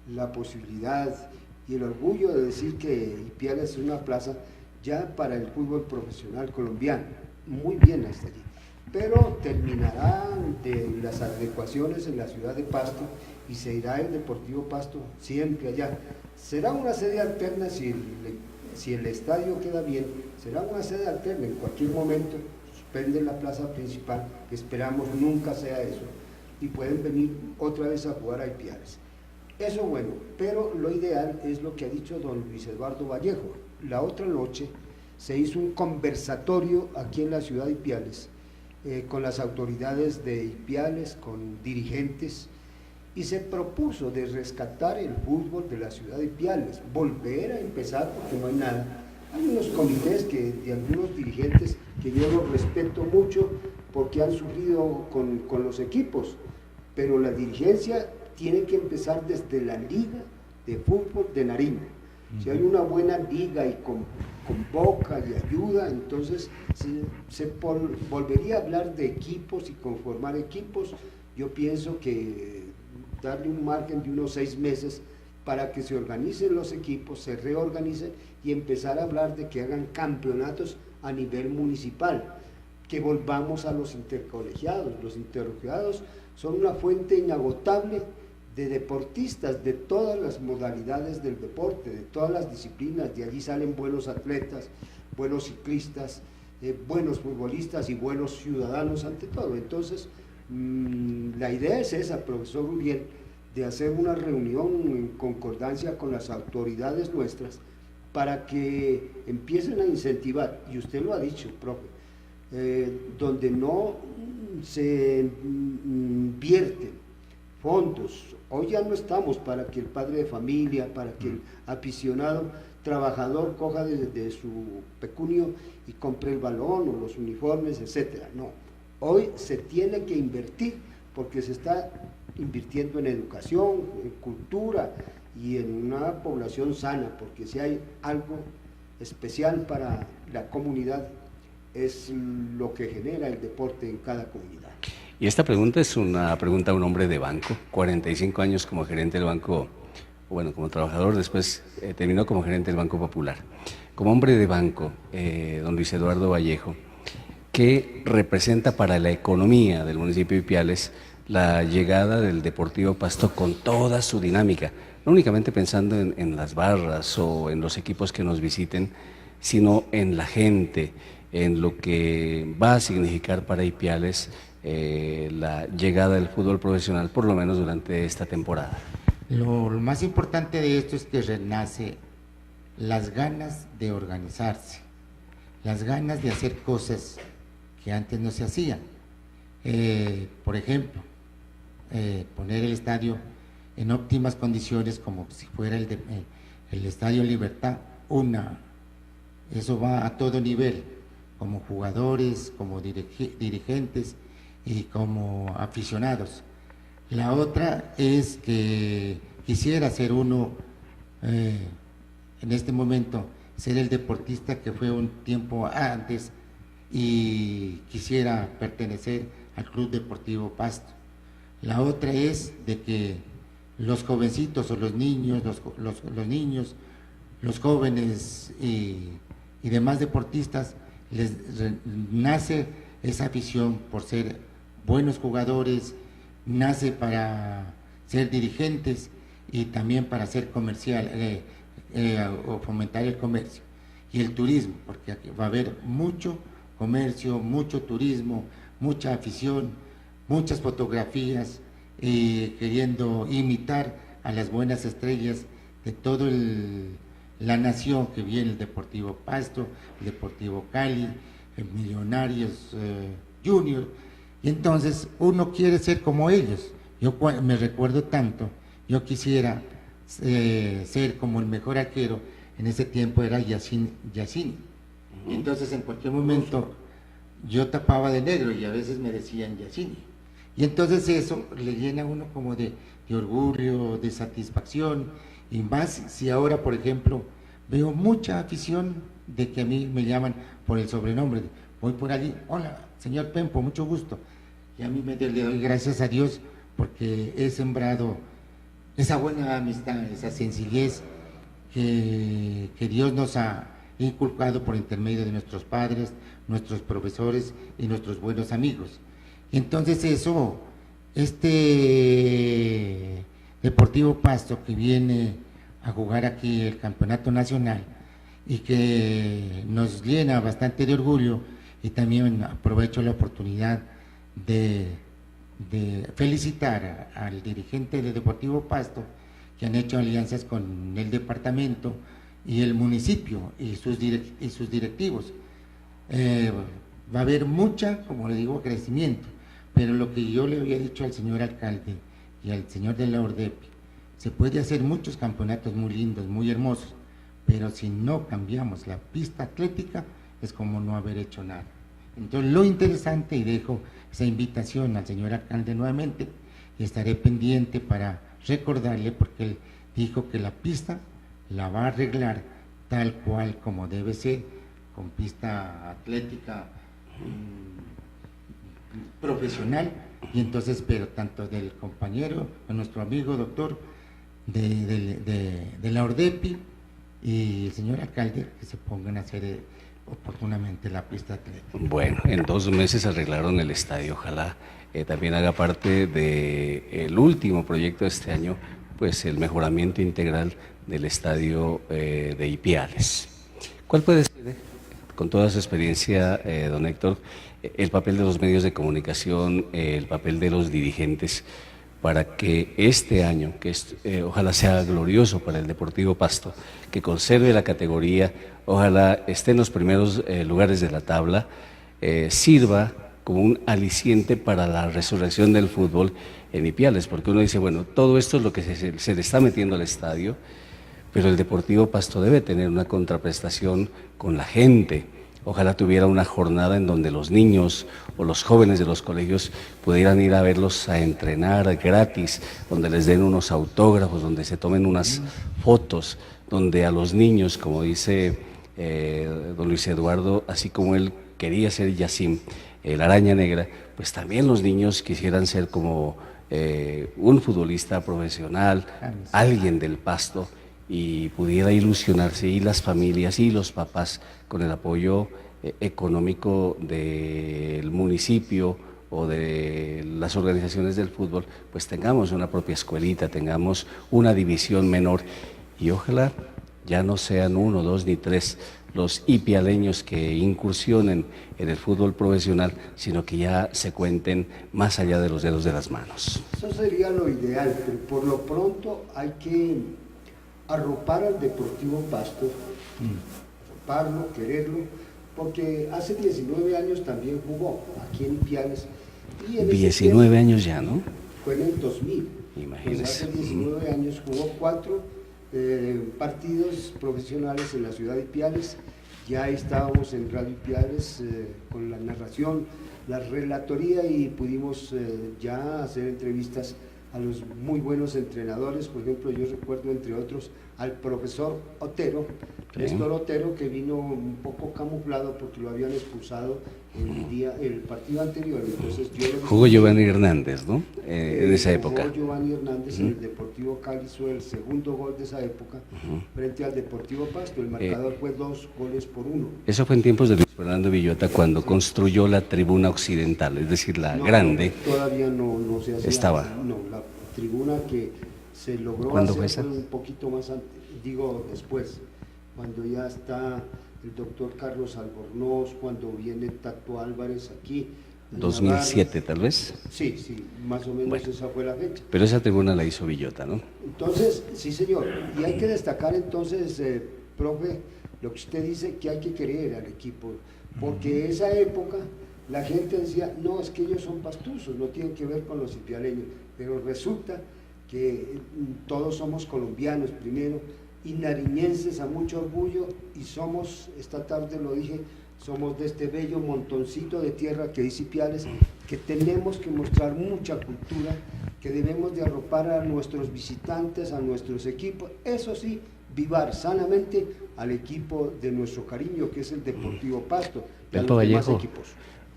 Speaker 4: la posibilidad y el orgullo de decir que Ipiales es una plaza ya para el fútbol profesional colombiano, muy bien hasta allí, pero terminarán de las adecuaciones en la ciudad de Pasto y se irá el Deportivo Pasto siempre allá. Será una sede alterna si el estadio queda bien, será una sede alterna, en cualquier momento suspenden la plaza principal, que esperamos nunca sea eso, y pueden venir otra vez a jugar a Ipiales. Eso bueno, pero lo ideal es lo que ha dicho don Luis Eduardo Vallejo. La otra noche se hizo un conversatorio aquí en la ciudad de Ipiales, con las autoridades de Ipiales, con dirigentes, y se propuso de rescatar el fútbol de la ciudad de Ipiales, volver a empezar porque no hay nada. Hay unos comités de algunos dirigentes que yo los respeto mucho porque han sufrido con los equipos, pero la dirigencia tiene que empezar desde la liga de fútbol de Nariño. Si hay una buena liga y convoca y ayuda, entonces se volvería a hablar de equipos y conformar equipos. Yo pienso que darle un margen de unos 6 meses para que se organicen los equipos, se reorganicen y empezar a hablar de que hagan campeonatos a nivel municipal, que volvamos a los intercolegiados. Los intercolegiados son una fuente inagotable de deportistas de todas las modalidades del deporte, de todas las disciplinas. De allí salen buenos atletas, buenos ciclistas, buenos futbolistas y buenos ciudadanos ante todo. Entonces, la idea es esa, profesor Uriel, de hacer una reunión en concordancia con las autoridades nuestras para que empiecen a incentivar, y usted lo ha dicho, profe, donde no se invierten fondos. Hoy ya no estamos para que el padre de familia, para que el aficionado trabajador coja de su pecunio y compre el balón o los uniformes, etcétera. No, hoy se tiene que invertir porque se está invirtiendo en educación, en cultura y en una población sana, porque si hay algo especial para la comunidad es lo que genera el deporte en cada comunidad.
Speaker 2: Y esta pregunta es una pregunta a un hombre de banco, 45 años como gerente del banco, bueno, como trabajador, después terminó como gerente del Banco Popular. Como hombre de banco, don Luis Eduardo Vallejo, ¿qué representa para la economía del municipio de Ipiales la llegada del Deportivo Pasto con toda su dinámica? No únicamente pensando en las barras o en los equipos que nos visiten, sino en la gente, en lo que va a significar para Ipiales la llegada del fútbol profesional, por lo menos durante esta temporada.
Speaker 3: Lo más importante de esto es que renace las ganas de organizarse, las ganas de hacer cosas que antes no se hacían. Por ejemplo, poner el estadio en óptimas condiciones como si fuera el Estadio Libertad, eso va a todo nivel, como jugadores, como dirigentes y como aficionados. La otra es que quisiera ser uno en este momento ser el deportista que fue un tiempo antes y quisiera pertenecer al Club Deportivo Pasto. La otra es de que los jovencitos o los niños, los jóvenes y demás deportistas les nace esa afición por ser buenos jugadores, nace para ser dirigentes y también para ser comercial o fomentar el comercio y el turismo, porque aquí va a haber mucho comercio, mucho turismo, mucha afición, muchas fotografías queriendo imitar a las buenas estrellas de toda la nación que viene, el Deportivo Pasto, el Deportivo Cali, el Millonarios Junior, y entonces uno quiere ser como ellos. Yo me recuerdo tanto, yo quisiera ser como el mejor arquero, en ese tiempo era Yacine. Entonces en cualquier momento yo tapaba de negro y a veces me decían Yacine. Y entonces eso le llena a uno como de orgullo, de satisfacción, y más si ahora, por ejemplo, veo mucha afición de que a mí me llaman por el sobrenombre. Voy por allí, hola, señor Pempo, mucho gusto. Y a mí le doy gracias a Dios porque he sembrado esa buena amistad, esa sencillez que Dios nos ha inculcado por intermedio de nuestros padres, nuestros profesores y nuestros buenos amigos. Y entonces eso, Deportivo Pasto que viene a jugar aquí el campeonato nacional y que nos llena bastante de orgullo, y también aprovecho la oportunidad de felicitar al dirigente del Deportivo Pasto, que han hecho alianzas con el departamento y el municipio y sus directivos. Va a haber mucha, como le digo, crecimiento, pero lo que yo le había dicho al señor alcalde y al señor de la Ordepi, se puede hacer muchos campeonatos muy lindos, muy hermosos, pero si no cambiamos la pista atlética es como no haber hecho nada. Entonces lo interesante, y dejo esa invitación al señor alcalde nuevamente, y estaré pendiente para recordarle, porque él dijo que la pista la va a arreglar tal cual como debe ser, con pista atlética profesional, y entonces espero tanto del compañero, de nuestro amigo doctor de la Ordepi y el señor alcalde, que se pongan a hacer oportunamente la pista atlética.
Speaker 2: Bueno, en 2 meses arreglaron el estadio, ojalá también haga parte del último proyecto de este año, pues el mejoramiento integral del estadio de Ipiales. ¿Cuál puede ser, con toda su experiencia, don Héctor, el papel de los medios de comunicación, el papel de los dirigentes, para que este año, que ojalá sea glorioso para el Deportivo Pasto, que conserve la categoría, ojalá esté en los primeros lugares de la tabla, sirva como un aliciente para la resurrección del fútbol en Ipiales? Porque uno dice, bueno, todo esto es lo que se le está metiendo al estadio, pero el Deportivo Pasto debe tener una contraprestación con la gente. Ojalá tuviera una jornada en donde los niños o los jóvenes de los colegios pudieran ir a verlos a entrenar gratis, donde les den unos autógrafos, donde se tomen unas fotos, donde a los niños, como dice don Luis Eduardo, así como él quería ser Yacine, el araña negra, pues también los niños quisieran ser como un futbolista profesional, alguien del Pasto, y pudiera ilusionarse, y las familias y los papás, con el apoyo económico del municipio o de las organizaciones del fútbol, pues tengamos una propia escuelita, tengamos una división menor, y ojalá ya no sean 1, 2 ni 3 los ipialeños que incursionen en el fútbol profesional, sino que ya se cuenten más allá de los dedos de las manos.
Speaker 4: Eso sería lo ideal, pero por lo pronto hay que arropar al Deportivo Pasto, arroparlo, quererlo, porque hace 19 años también jugó aquí en Ipiales. Y en
Speaker 2: 19 años ya, ¿no?
Speaker 4: Fue en el 2000.
Speaker 2: Imagínese.
Speaker 4: Pues hace 19 años jugó 4 partidos profesionales en la ciudad de Ipiales. Ya estábamos en Radio Ipiales con la narración, la relatoría, y pudimos ya hacer entrevistas a los muy buenos entrenadores. Por ejemplo, yo recuerdo entre otros al profesor Otero, Néstor Otero, que vino un poco camuflado porque lo habían expulsado el partido anterior. Entonces
Speaker 2: jugó Giovanni Hernández, ¿no? En esa época.
Speaker 4: Jugó Giovanni Hernández en el Deportivo Cali, hizo el segundo gol de esa época frente al Deportivo Pasto. El marcador fue 2-1.
Speaker 2: Eso fue en tiempos de Luis Fernando Villota, cuando construyó la tribuna occidental, es decir, la grande.
Speaker 4: Todavía no se hacía.
Speaker 2: Estaba.
Speaker 4: No, la tribuna que se logró
Speaker 2: ¿Cuándo
Speaker 4: hacer
Speaker 2: fue esa?
Speaker 4: un poquito más antes, digo después, cuando ya está el doctor Carlos Albornoz, cuando viene Tato Álvarez aquí.
Speaker 2: 2007 tal vez.
Speaker 4: Sí, más o menos
Speaker 2: Bueno,
Speaker 4: esa fue la fecha.
Speaker 2: pero esa tribuna la hizo Villota, ¿no?
Speaker 4: Entonces, sí señor, y hay que destacar entonces, profe, lo que usted dice, que hay que querer al equipo, porque esa época la gente decía, no, es que ellos son pastusos, no tienen que ver con los ipialeños, pero resulta que todos somos colombianos primero y nariñenses a mucho orgullo, y somos, esta tarde lo dije, somos de este bello montoncito de tierra que dice Ipiales, que tenemos que mostrar mucha cultura, que debemos de arropar a nuestros visitantes, a nuestros equipos, eso sí, vivar sanamente al equipo de nuestro cariño, que es el Deportivo Pasto, y a
Speaker 2: Pepo
Speaker 4: los demás
Speaker 2: Vallejo,
Speaker 4: equipos.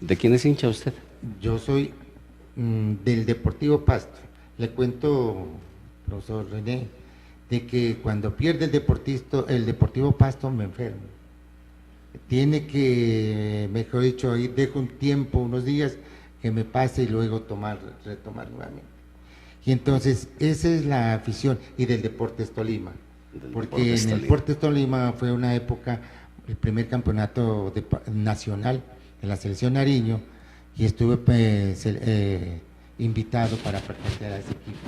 Speaker 2: ¿de quién es hincha usted?
Speaker 3: Yo soy del Deportivo Pasto. Le cuento, profesor René, de que cuando pierde el Deportivo Pasto me enfermo. Tiene que, mejor dicho, ahí dejo un tiempo, unos días, que me pase y luego retomar nuevamente. Y entonces, esa es la afición, y del Deportes Tolima, porque en el Deportes Tolima fue una época, el primer campeonato nacional de la selección Nariño, y estuve pues, invitado para pertenecer a ese equipo.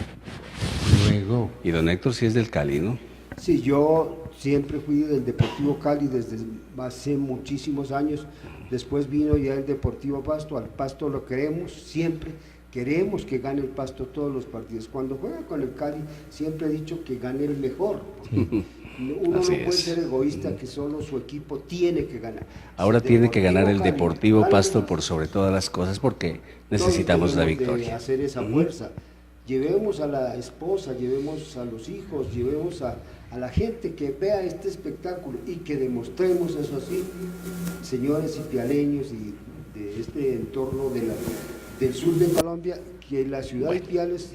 Speaker 3: Luego...
Speaker 2: Y don Héctor sí es del Cali, ¿no?
Speaker 4: Sí, yo siempre fui del Deportivo Cali desde hace muchísimos años, después vino ya el Deportivo Pasto, al Pasto lo queremos, siempre queremos que gane el Pasto todos los partidos. Cuando juega con el Cali siempre he dicho que gane el mejor, porque uno
Speaker 2: Así
Speaker 4: no puede
Speaker 2: es.
Speaker 4: ser egoísta, que solo su equipo tiene que ganar.
Speaker 2: Ahora
Speaker 4: Si
Speaker 2: tiene que ganar el
Speaker 4: Cali
Speaker 2: Deportivo
Speaker 4: gana,
Speaker 2: Pasto por sobre todas las cosas porque necesitamos la
Speaker 4: debemos de
Speaker 2: victoria.
Speaker 4: hacer esa fuerza. Llevemos a la esposa, llevemos a los hijos, llevemos a la gente que vea este espectáculo y que demostremos, eso sí, señores ipialeños y de este entorno del sur de Colombia, que la ciudad de Ipiales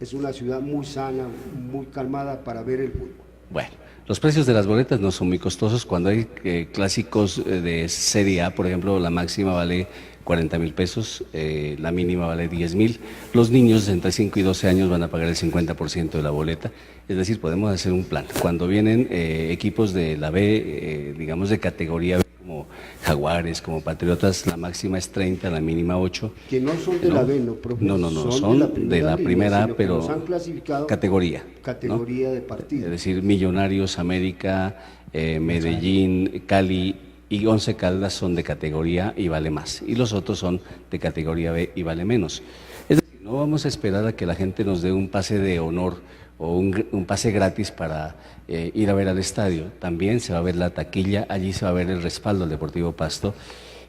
Speaker 4: es una ciudad muy sana, muy calmada para ver el fútbol.
Speaker 2: Bueno, los precios de las boletas no son muy costosos. Cuando hay clásicos de Serie A, por ejemplo, la máxima vale 40,000 pesos, la mínima vale 10,000. Los niños entre 5 y 12 años van a pagar el 50% de la boleta. Es decir, podemos hacer un plan. Cuando vienen equipos de la B, digamos de categoría B, como Jaguares, como Patriotas, la máxima es 30, la mínima 8.
Speaker 4: Que no son de la B, no, profe,
Speaker 2: No, son de la primera,
Speaker 4: sino que
Speaker 2: pero
Speaker 4: los han clasificado
Speaker 2: categoría.
Speaker 4: categoría
Speaker 2: ¿no?
Speaker 4: de partido.
Speaker 2: Es decir, Millonarios, América, Medellín, Cali y Once Caldas son de categoría y vale más. Y los otros son de categoría B y vale menos. Es decir, no vamos a esperar a que la gente nos dé un pase de honor o un pase gratis para ir a ver al estadio. También se va a ver la taquilla, allí se va a ver el respaldo al Deportivo Pasto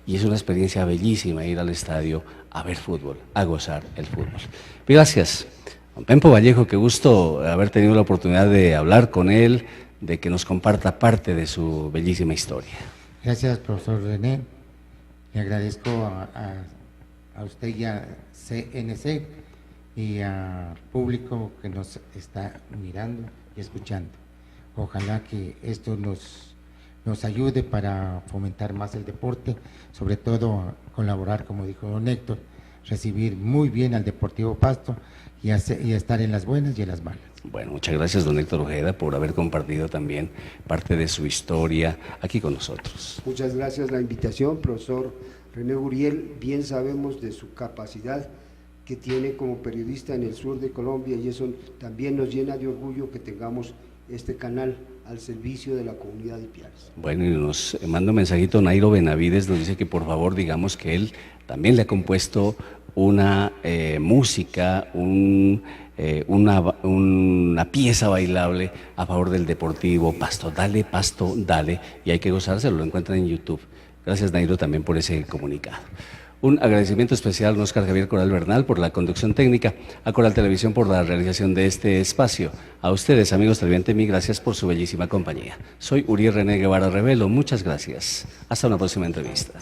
Speaker 2: y es una experiencia bellísima ir al estadio a ver fútbol, a gozar el fútbol. Gracias. Don Pepo Vallejo, qué gusto haber tenido la oportunidad de hablar con él, de que nos comparta parte de su bellísima historia.
Speaker 3: Gracias, profesor René. Le agradezco a usted y a CNC y al público que nos está mirando y escuchando. Ojalá que esto nos ayude para fomentar más el deporte, sobre todo colaborar, como dijo don Héctor, recibir muy bien al Deportivo Pasto y estar en las buenas y en las malas.
Speaker 2: Bueno, muchas gracias don Héctor Ojeda por haber compartido también parte de su historia aquí con nosotros.
Speaker 4: Muchas gracias la invitación, profesor René Guriel. Bien sabemos de su capacidad que tiene como periodista en el sur de Colombia y eso también nos llena de orgullo que tengamos este canal al servicio de la comunidad de Ipiales.
Speaker 2: Bueno, y nos manda un mensajito Nairo Benavides, nos dice que por favor digamos que él también le ha compuesto una música, una pieza bailable a favor del Deportivo Pasto. Dale, Pasto, dale, y hay que gozárselo, lo encuentran en YouTube. Gracias Nairo también por ese comunicado. Un agradecimiento especial a Óscar Javier Coral Bernal por la conducción técnica, a Coral Televisión por la realización de este espacio. A ustedes, amigos televidentes, mil gracias por su bellísima compañía. Soy Uriel René Guevara Revelo, muchas gracias. Hasta una próxima entrevista.